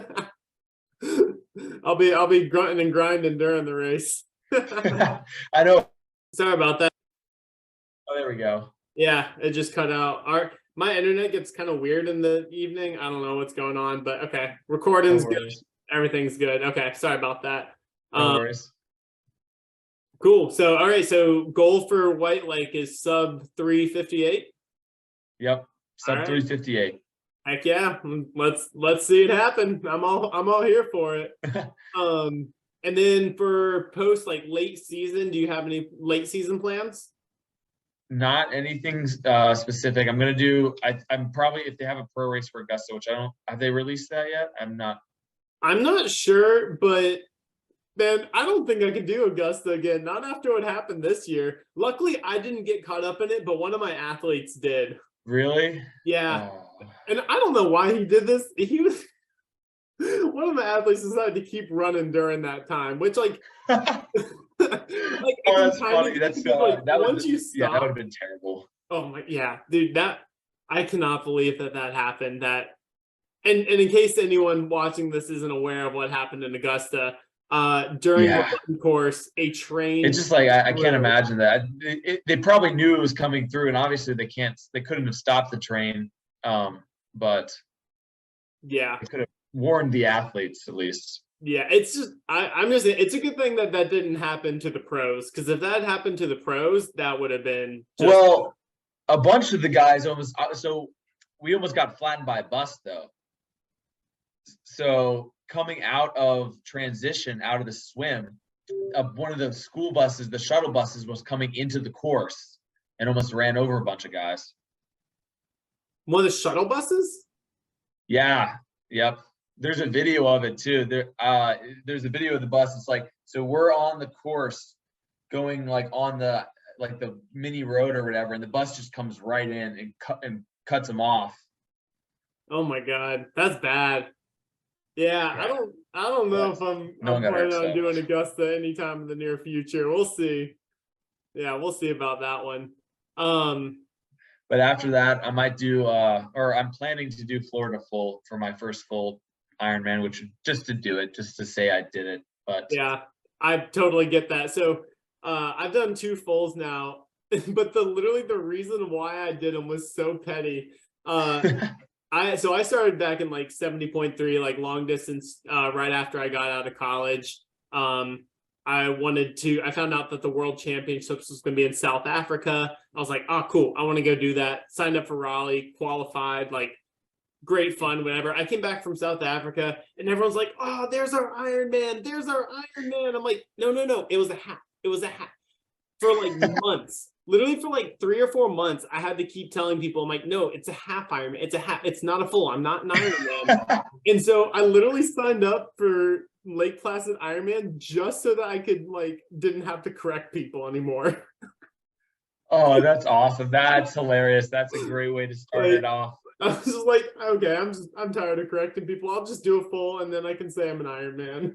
I'll be grunting and grinding during the race. I know. Sorry about that. Oh, there we go. Yeah, it just cut out. My internet gets kind of weird in the evening. I don't know what's going on, but okay. Recording's good. Everything's good. Okay, sorry about that. No worries. Cool. So, all right. So, goal for White Lake is sub 3:58. Yep, sub 3:58. Heck yeah! Let's see it happen. I'm all here for it. And then for post like late season, do you have any late season plans? Not anything specific. I'm gonna do. I'm probably, if they have a pro race for Augusta, which I don't. Have they released that yet? I'm not sure, but then I don't think I could do Augusta again. Not after what happened this year. Luckily, I didn't get caught up in it, but one of my athletes did. Really? Yeah. And I don't know why he did this. He was one of my athletes decided to keep running during that time, which like that's funny. That's that would have been terrible. Oh my, yeah, dude, I cannot believe that happened. And in case anyone watching this isn't aware of what happened in Augusta, during the course, a train. It's just like I can't imagine that. They probably knew it was coming through, and obviously they couldn't have stopped the train. But yeah, they could have warned the athletes at least. Yeah, it's just I'm just saying, it's a good thing that didn't happen to the pros, because if that happened to the pros, that would have been well, a bunch of the guys almost. So we almost got flattened by a bus though. So coming out of transition, out of the swim, one of the school buses, the shuttle buses, was coming into the course and almost ran over a bunch of guys. One of the shuttle buses? Yeah. Yep. There's a video of it too. There's a video of the bus. It's like, so we're on the course going like on the mini road or whatever, and the bus just comes right in and cuts them off. Oh my God, that's bad. Yeah. I don't know if I'm planning on doing Augusta anytime in the near future. We'll see. Yeah, we'll see about that one. But after that, I might do, or I'm planning to do Florida full for my first full Ironman, which just to do it, just to say I did it. But yeah, I totally get that. So I've done 2 fulls now, but literally the reason why I did them was so petty. I started back in like 70.3, like long distance, right after I got out of college. I found out that the World Championships was going to be in South Africa. I was like, oh, cool. I want to go do that. Signed up for Raleigh, qualified, like great fun, whatever. I came back from South Africa and everyone's like, oh, there's our Ironman. There's our Ironman. I'm like, no. It was a hat. It was a hat for like months. Literally for like 3 or 4 months, I had to keep telling people, I'm like, no, it's a half Ironman. It's a half. It's not a full. I'm not an Ironman. And so I literally signed up for Lake Placid Ironman just so that I could didn't have to correct people anymore. Oh, that's awesome. That's hilarious. That's a great way to start it off. I was just like, okay, I'm tired of correcting people. I'll just do a full and then I can say I'm an Ironman.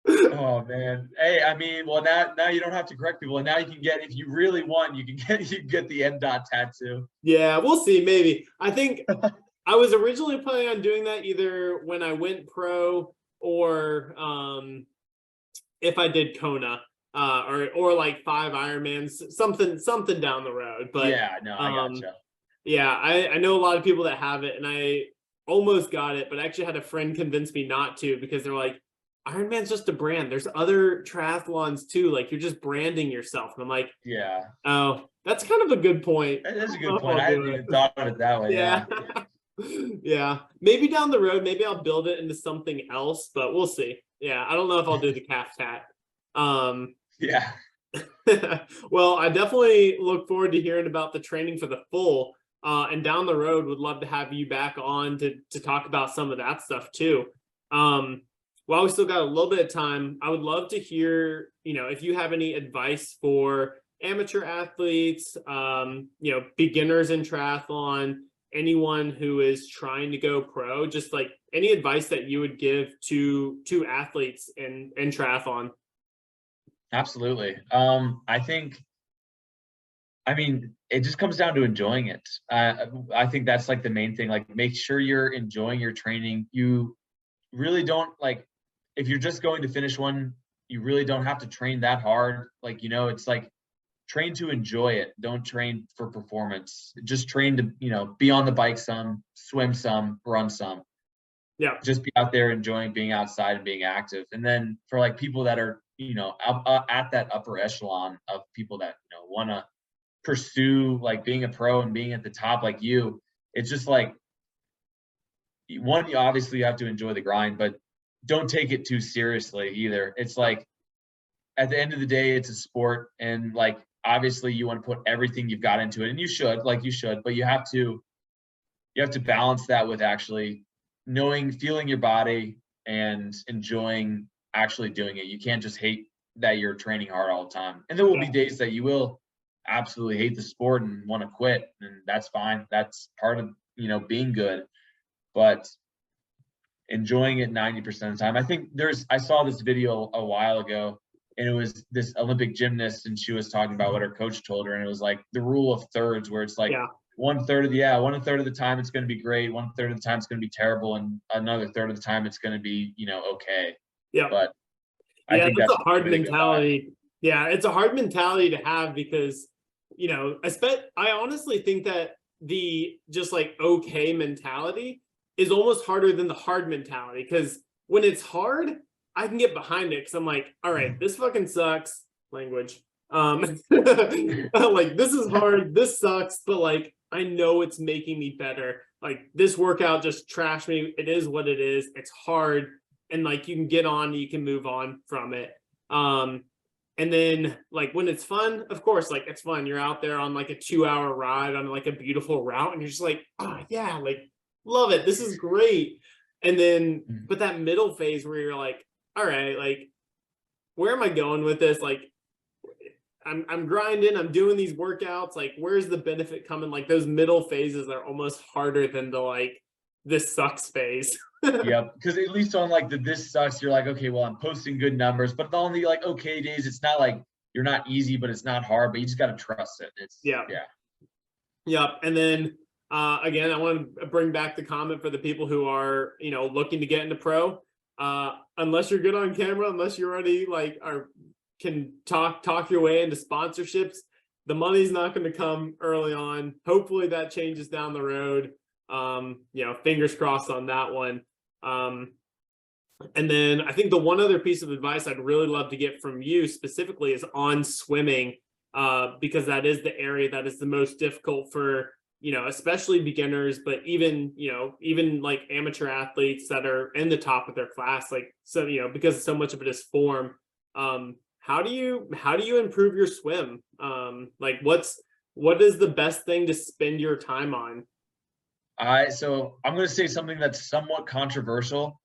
Oh man. Hey, I mean, well now you don't have to correct people, and now you can get, if you really want, you can get the end dot tattoo. Yeah, we'll see. Maybe. I think I was originally planning on doing that either when I went pro or if I did Kona, or like 5 Ironmans, something down the road. But yeah, no, I gotcha. Yeah, I know a lot of people that have it, and I almost got it, but I actually had a friend convince me not to, because they're like, Ironman's just a brand. There's other triathlons too. Like, you're just branding yourself. And I'm like, yeah. Oh, that's kind of a good point. That is a good point. I hadn't even thought of it that way. Yeah. Yeah. Maybe down the road, maybe I'll build it into something else, but we'll see. Yeah. I don't know if I'll do the calf tat. Yeah. Well, I definitely look forward to hearing about the training for the full. And down the road, would love to have you back on to talk about some of that stuff too. While we still got a little bit of time, I would love to hear, if you have any advice for amateur athletes, beginners in triathlon, anyone who is trying to go pro, just like any advice that you would give to athletes in triathlon. Absolutely. I mean, it just comes down to enjoying it. I think that's like the main thing. Like, make sure you're enjoying your training. You really don't, like, if you're just going to finish one, you really don't have to train that hard. Like, it's like, train to enjoy it. Don't train for performance. Just train to, be on the bike some, swim some, run some. Yeah. Just be out there enjoying being outside and being active. And then for like people that are, at that upper echelon of people that, want to pursue like being a pro and being at the top like you, it's just like, one, you obviously have to enjoy the grind, but don't take it too seriously either. It's like, at the end of the day, it's a sport, and like, obviously you want to put everything you've got into it, and you should, but you have to balance that with actually feeling your body and enjoying actually doing it. You can't just hate that you're training hard all the time. And there will be days that you will absolutely hate the sport and want to quit, and that's fine. That's part of, being good. But enjoying it 90% of the time. I saw this video a while ago, and it was this Olympic gymnast, and she was talking about what her coach told her, and it was like the rule of thirds, where it's like, one third of the time it's going to be great, one third of the time it's going to be terrible, and another third of the time it's going to be, okay. Yeah. But I think that's a hard mentality. Yeah, it's a hard mentality to have, because, I honestly think that the just like okay mentality is almost harder than the hard mentality, because when it's hard, I can get behind it, because I'm like, all right, this fucking sucks, language. Like, this is hard, this sucks, but like, I know it's making me better. Like, this workout just trashed me. It is what it is. It's hard. And like, you can get on, you can move on from it. And then like, when it's fun, of course, like, it's fun. You're out there on like a 2-hour ride on like a beautiful route, and you're just like, oh yeah, like, love it. This is great. And then, but that middle phase where you're like, all right, like, where am I going with this? Like, I'm grinding, I'm doing these workouts, like, where's the benefit coming? Like, those middle phases are almost harder than the like, this sucks phase. Yeah, because at least on like this sucks, you're like, okay, well, I'm posting good numbers, but on the like okay days, it's not like you're not easy, but it's not hard, but you just got to trust it. Yep. And then again, I want to bring back the comment for the people who are, looking to get into pro. Unless you're good on camera, unless you already like can talk your way into sponsorships, the money's not going to come early on. Hopefully that changes down the road. Fingers crossed on that one. And then I think the one other piece of advice I'd really love to get from you specifically is on swimming, because that is the area that is the most difficult for, especially beginners, but even like amateur athletes that are in the top of their class, like, so, because so much of it is form. How do you improve your swim? Like, what is the best thing to spend your time on? So I'm going to say something that's somewhat controversial,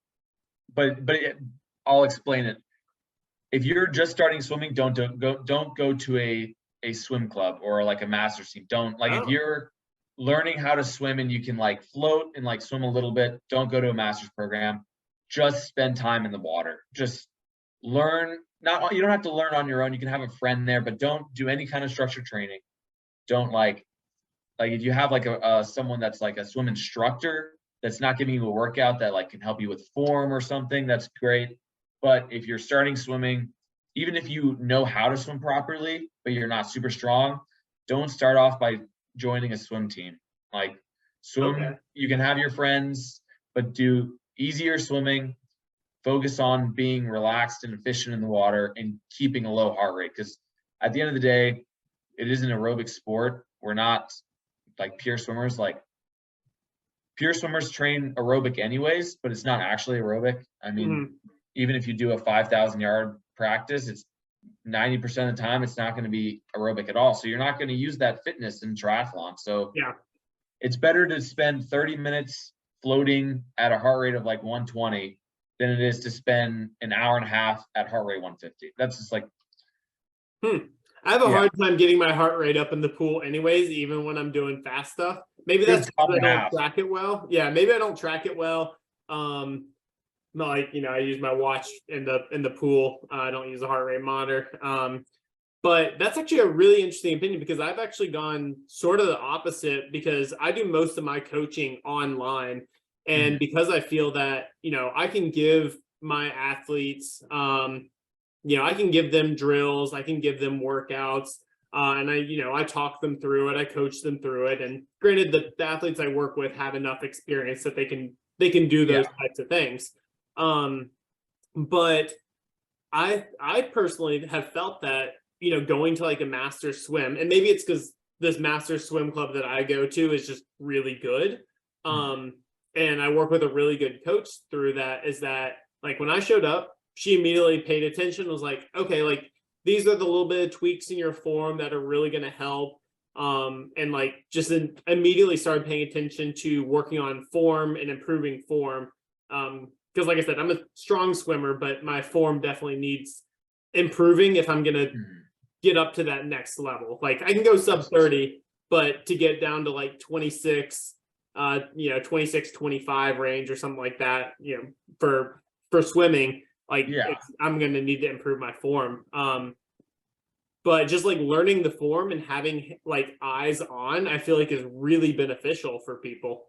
but I'll explain it. If you're just starting swimming, don't go to a swim club or like a master's team. Don't, like, if you're learning how to swim and you can like float and like swim a little bit, don't go to a master's program. Just spend time in the water. Just learn. You don't have to learn on your own. You can have a friend there, but don't do any kind of structured training. Don't like if you have like someone that's like a swim instructor that's not giving you a workout that like can help you with form or something, that's great. But if you're starting swimming, even if you know how to swim properly, but you're not super strong, don't start off by joining a swim team. Like, swim, okay, you can have your friends, but do easier swimming. Focus on being relaxed and efficient in the water and keeping a low heart rate. Because at the end of the day, it is an aerobic sport. We're not like pure swimmers. Like, pure swimmers train aerobic anyways, but it's not actually aerobic. I mean, even if you do a 5,000 yard practice, it's 90% of the time it's not going to be aerobic at all. So you're not going to use that fitness in triathlon. So it's better to spend 30 minutes floating at a heart rate of like 120 than it is to spend an hour and a half at heart rate 150. That's just like, I have a hard time getting my heart rate up in the pool anyways, even when I'm doing fast stuff. Maybe that's because I don't track it well. Yeah, maybe I don't track it well. Like, I use my watch in the pool. I don't use a heart rate monitor. But that's actually a really interesting opinion, because I've actually gone sort of the opposite, because I do most of my coaching online. And because I feel that, I can give my athletes, I can give them drills, I can give them workouts, and I talk them through it, I coach them through it. And granted, the athletes I work with have enough experience that they can do those types of things. But I personally have felt that, going to like a master swim, and maybe it's because this master swim club that I go to is just really good. And I work with a really good coach through that, is that like when I showed up, she immediately paid attention, was like, okay, like these are the little bit of tweaks in your form that are really going to help. And like just immediately started paying attention to working on form and improving form. Because like I said, I'm a strong swimmer, but my form definitely needs improving if I'm going to get up to that next level. Like I can go sub 30, but to get down to like 26, 26, 25 range or something like that, for swimming, like I'm going to need to improve my form. But just like learning the form and having like eyes on, I feel like is really beneficial for people.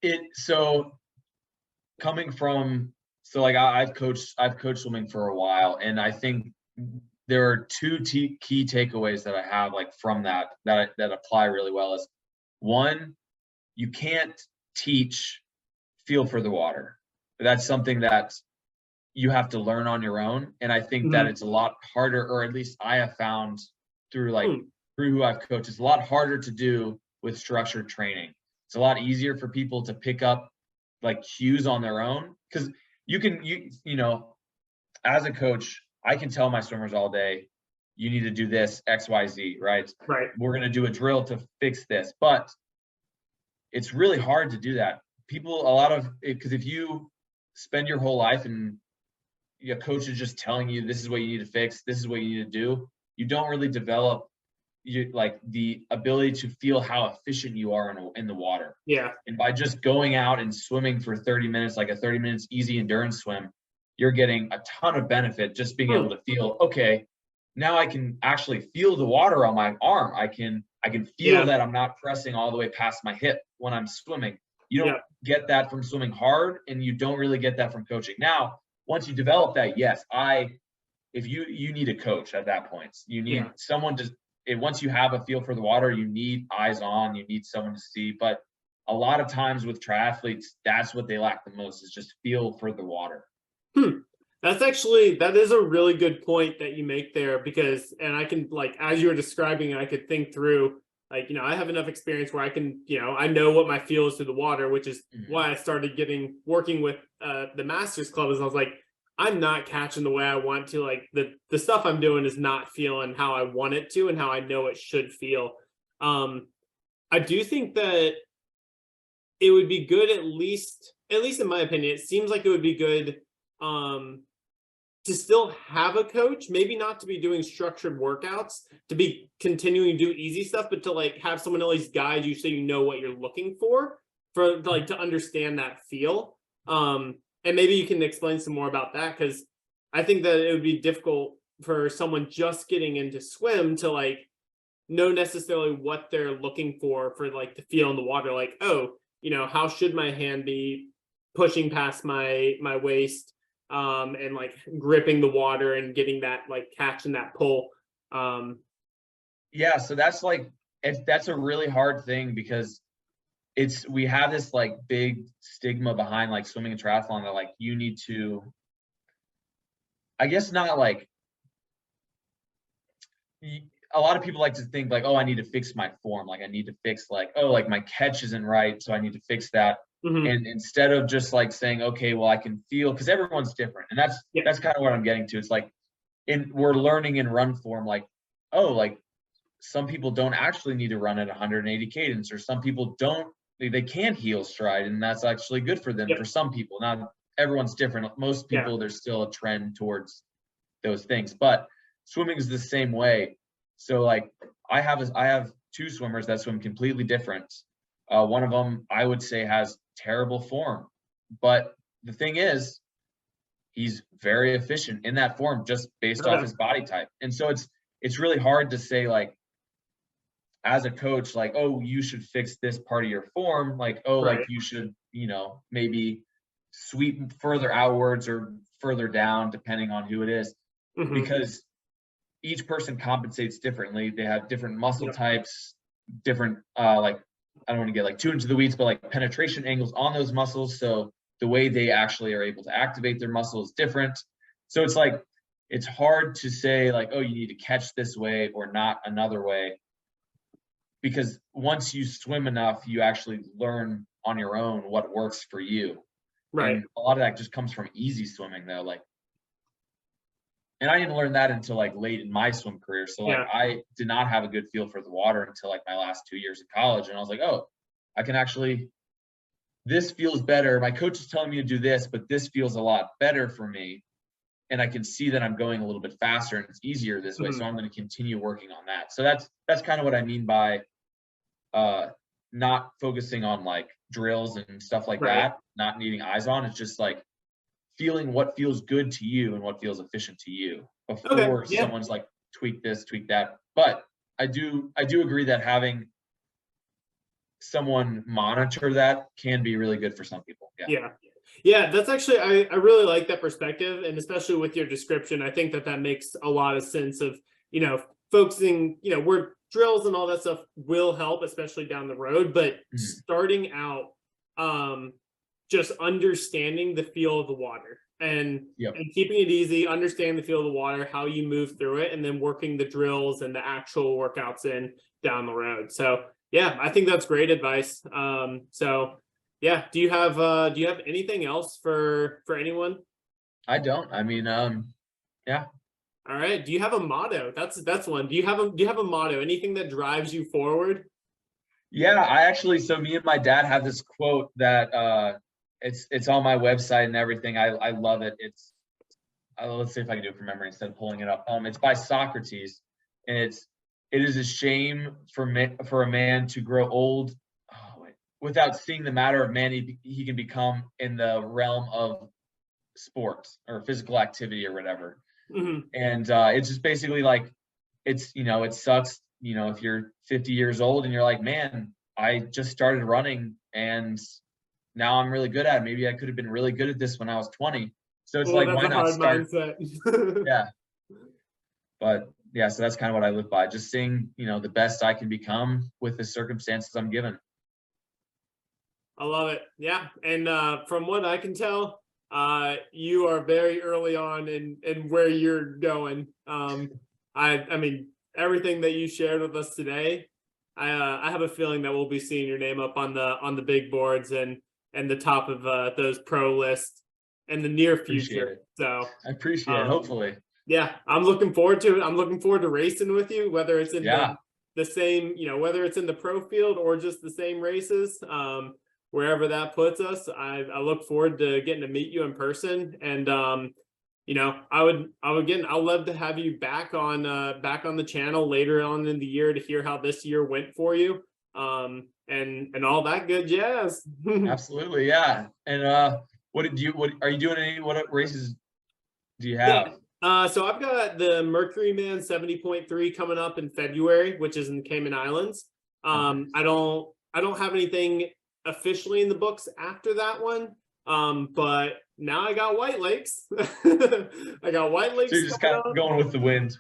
I've coached swimming for a while, and I think there are two key takeaways that I have like from that apply really well. Is one, you can't teach feel for the water. That's something that you have to learn on your own. And I think that it's a lot harder, or at least I have found through who I've coached, it's a lot harder to do with structured training. It's a lot easier for people to pick up like cues on their own, because you know, as a coach, I can tell my swimmers all day, you need to do this, X, Y, Z, right? Right. We're going to do a drill to fix this, but it's really hard to do that. Because if you spend your whole life and your coach is just telling you this is what you need to fix, this is what you need to do, you don't really develop the ability to feel how efficient you are in the water. Yeah. And by just going out and swimming for 30 minutes, like a 30 minutes easy endurance swim, you're getting a ton of benefit just being able to feel, okay, now I can actually feel the water on my arm. I can feel that I'm not pressing all the way past my hip when I'm swimming. You don't get that from swimming hard, and you don't really get that from coaching. Now, once you develop that, yes, if you need a coach at that point. You need someone once you have a feel for the water, you need eyes on, you need someone to see. But a lot of times with triathletes, that's what they lack the most, is just feel for the water. That is a really good point that you make there, because, and I can, like, as you were describing, I could think through, like, I have enough experience where I can, I know what my feel is to the water, which is why I started working with the Masters Club. Is I was like, I'm not catching the way I want to. Like the stuff I'm doing is not feeling how I want it to and how I know it should feel. I do think that it would be good, at least in my opinion, it seems like it would be good to still have a coach, maybe not to be doing structured workouts, to be continuing to do easy stuff, but to like have someone at least guide you so you know what you're looking for like to understand that feel. And maybe you can explain some more about that, because I think that it would be difficult for someone just getting into swim to like know necessarily what they're looking for like the feel in the water. Like, oh, how should my hand be pushing past my waist, and like gripping the water and getting that, like catching that pull. So that's a really hard thing, because we have this like big stigma behind like swimming and triathlon that like you need to, I guess not like, a lot of people like to think like, oh, I need to fix my form. Like I need to fix like, oh, like my catch isn't right, so I need to fix that. And instead of just like saying, okay, well I can feel, because everyone's different. And that's kind of what I'm getting to. It's like we're learning in run form, like, oh, like some people don't actually need to run at 180 cadence, or some people don't, they can heel stride, and that's actually good for them. Yep. For some people, not everyone's different. Most people, Yeah. there's still a trend towards those things, but swimming is the same way. So like I have two swimmers that swim completely different. One of them I would say has terrible form, but the thing is, he's very efficient in that form just based off his body type. And so it's really hard to say, like, as a coach, like, oh, you should fix this part of your form, like, oh, Right. like you should, maybe sweep further outwards or further down depending on who it is, because each person compensates differently. They have different muscle types, different like, I don't want to get like too into the weeds, but like penetration angles on those muscles. So the way they actually are able to activate their muscle is different. So it's like, it's hard to say like, oh, you need to catch this way or not another way, because once you swim enough, you actually learn on your own what works for you. Right. And a lot of that just comes from easy swimming though. Like, and I didn't learn that until like late in my swim career. So like I did not have a good feel for the water until like my last 2 years of college. And I was like, oh, I can actually, this feels better. My coach is telling me to do this, but this feels a lot better for me. And I can see that I'm going a little bit faster and it's easier this way. So I'm going to continue working on that. So that's kind of what I mean by not focusing on like drills and stuff like that, not needing eyes on. It's just like feeling what feels good to you and what feels efficient to you before someone's like tweak this, tweak that. But I do agree that having someone monitor that can be really good for some people. Yeah, that's actually, I really like that perspective, and especially with your description, I think that makes a lot of sense of, focusing, where drills and all that stuff will help, especially down the road, but starting out, just understanding the feel of the water and keeping it easy, understand the feel of the water, how you move through it, and then working the drills and the actual workouts in down the road. So yeah, I think that's great advice. So yeah, do you have anything else for anyone? I don't. I mean, yeah. All right. Do you have a motto? That's one. Do you have a motto? Anything that drives you forward? Yeah, so me and my dad have this quote that it's on my website and everything. I love it. It's let's see if I can do it from memory instead of pulling it up. It's by Socrates, and it is a shame for a man to grow old without seeing the matter of man he can become in the realm of sports or physical activity or whatever. And it's just basically like, it's, it sucks, if you're 50 years old and you're like, man, I just started running and now I'm really good at it. Maybe I could have been really good at this when I was 20. So it's like, why not start? Yeah. But yeah, so that's kind of what I live by. Just seeing, the best I can become with the circumstances I'm given. I love it. Yeah. And from what I can tell, you are very early on in where you're going. I mean, everything that you shared with us today, I have a feeling that we'll be seeing your name up on the big boards and the top of those pro lists in the near future. So I appreciate it. Hopefully. Yeah, I'm looking forward to it. I'm looking forward to racing with you, whether it's in the same, whether it's in the pro field or just the same races. Wherever that puts us, I look forward to getting to meet you in person. And I'll love to have you back on the channel later on in the year to hear how this year went for you. And all that good jazz. Absolutely, yeah. And what are you doing? What races do you have? So I've got the Mercury Man 70.3 coming up in February, which is in the Cayman Islands. I don't have anything officially in the books after that one, but now I got White Lakes. I got White Lakes. So you're just kind of going with the wind.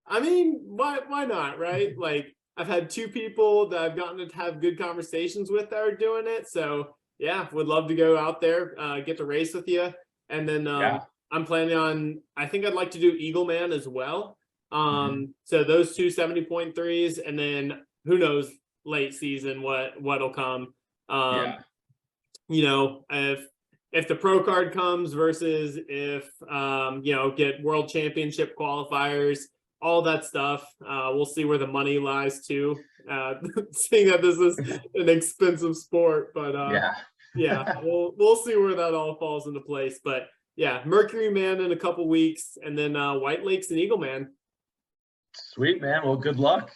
I mean, why not, right? Like, I've had two people that I've gotten to have good conversations with that are doing it. So yeah, would love to go out there, get to race with you. And then I'm planning on, I think I'd like to do Eagle Man as well. So those two 70.3s, and then who knows late season what'll come. If the pro card comes versus if get world championship qualifiers, all that stuff. We'll see where the money lies too, seeing that this is an expensive sport, but Yeah. yeah, we'll see where that all falls into place. But yeah, Mercury Man in a couple weeks, and then White Lakes and Eagle Man. Sweet, man. Well, good luck.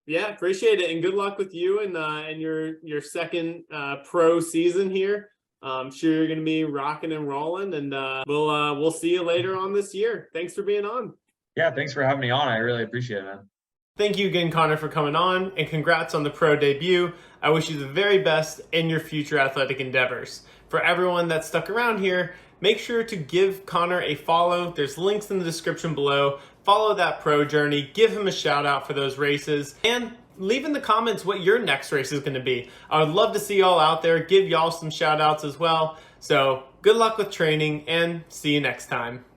Yeah, appreciate it, and good luck with you and your second pro season here. I'm sure you're going to be rocking and rolling, and we'll see you later on this year. Thanks for being on. Yeah, thanks for having me on. I really appreciate it, man. Thank you again, Connor, for coming on, and congrats on the pro debut. I wish you the very best in your future athletic endeavors. For everyone that stuck around here, make sure to give Connor a follow. There's links in the description below. Follow that pro journey, give him a shout out for those races, and leave in the comments what your next race is going to be. I would love to see y'all out there, give y'all some shout outs as well. So good luck with training, and see you next time.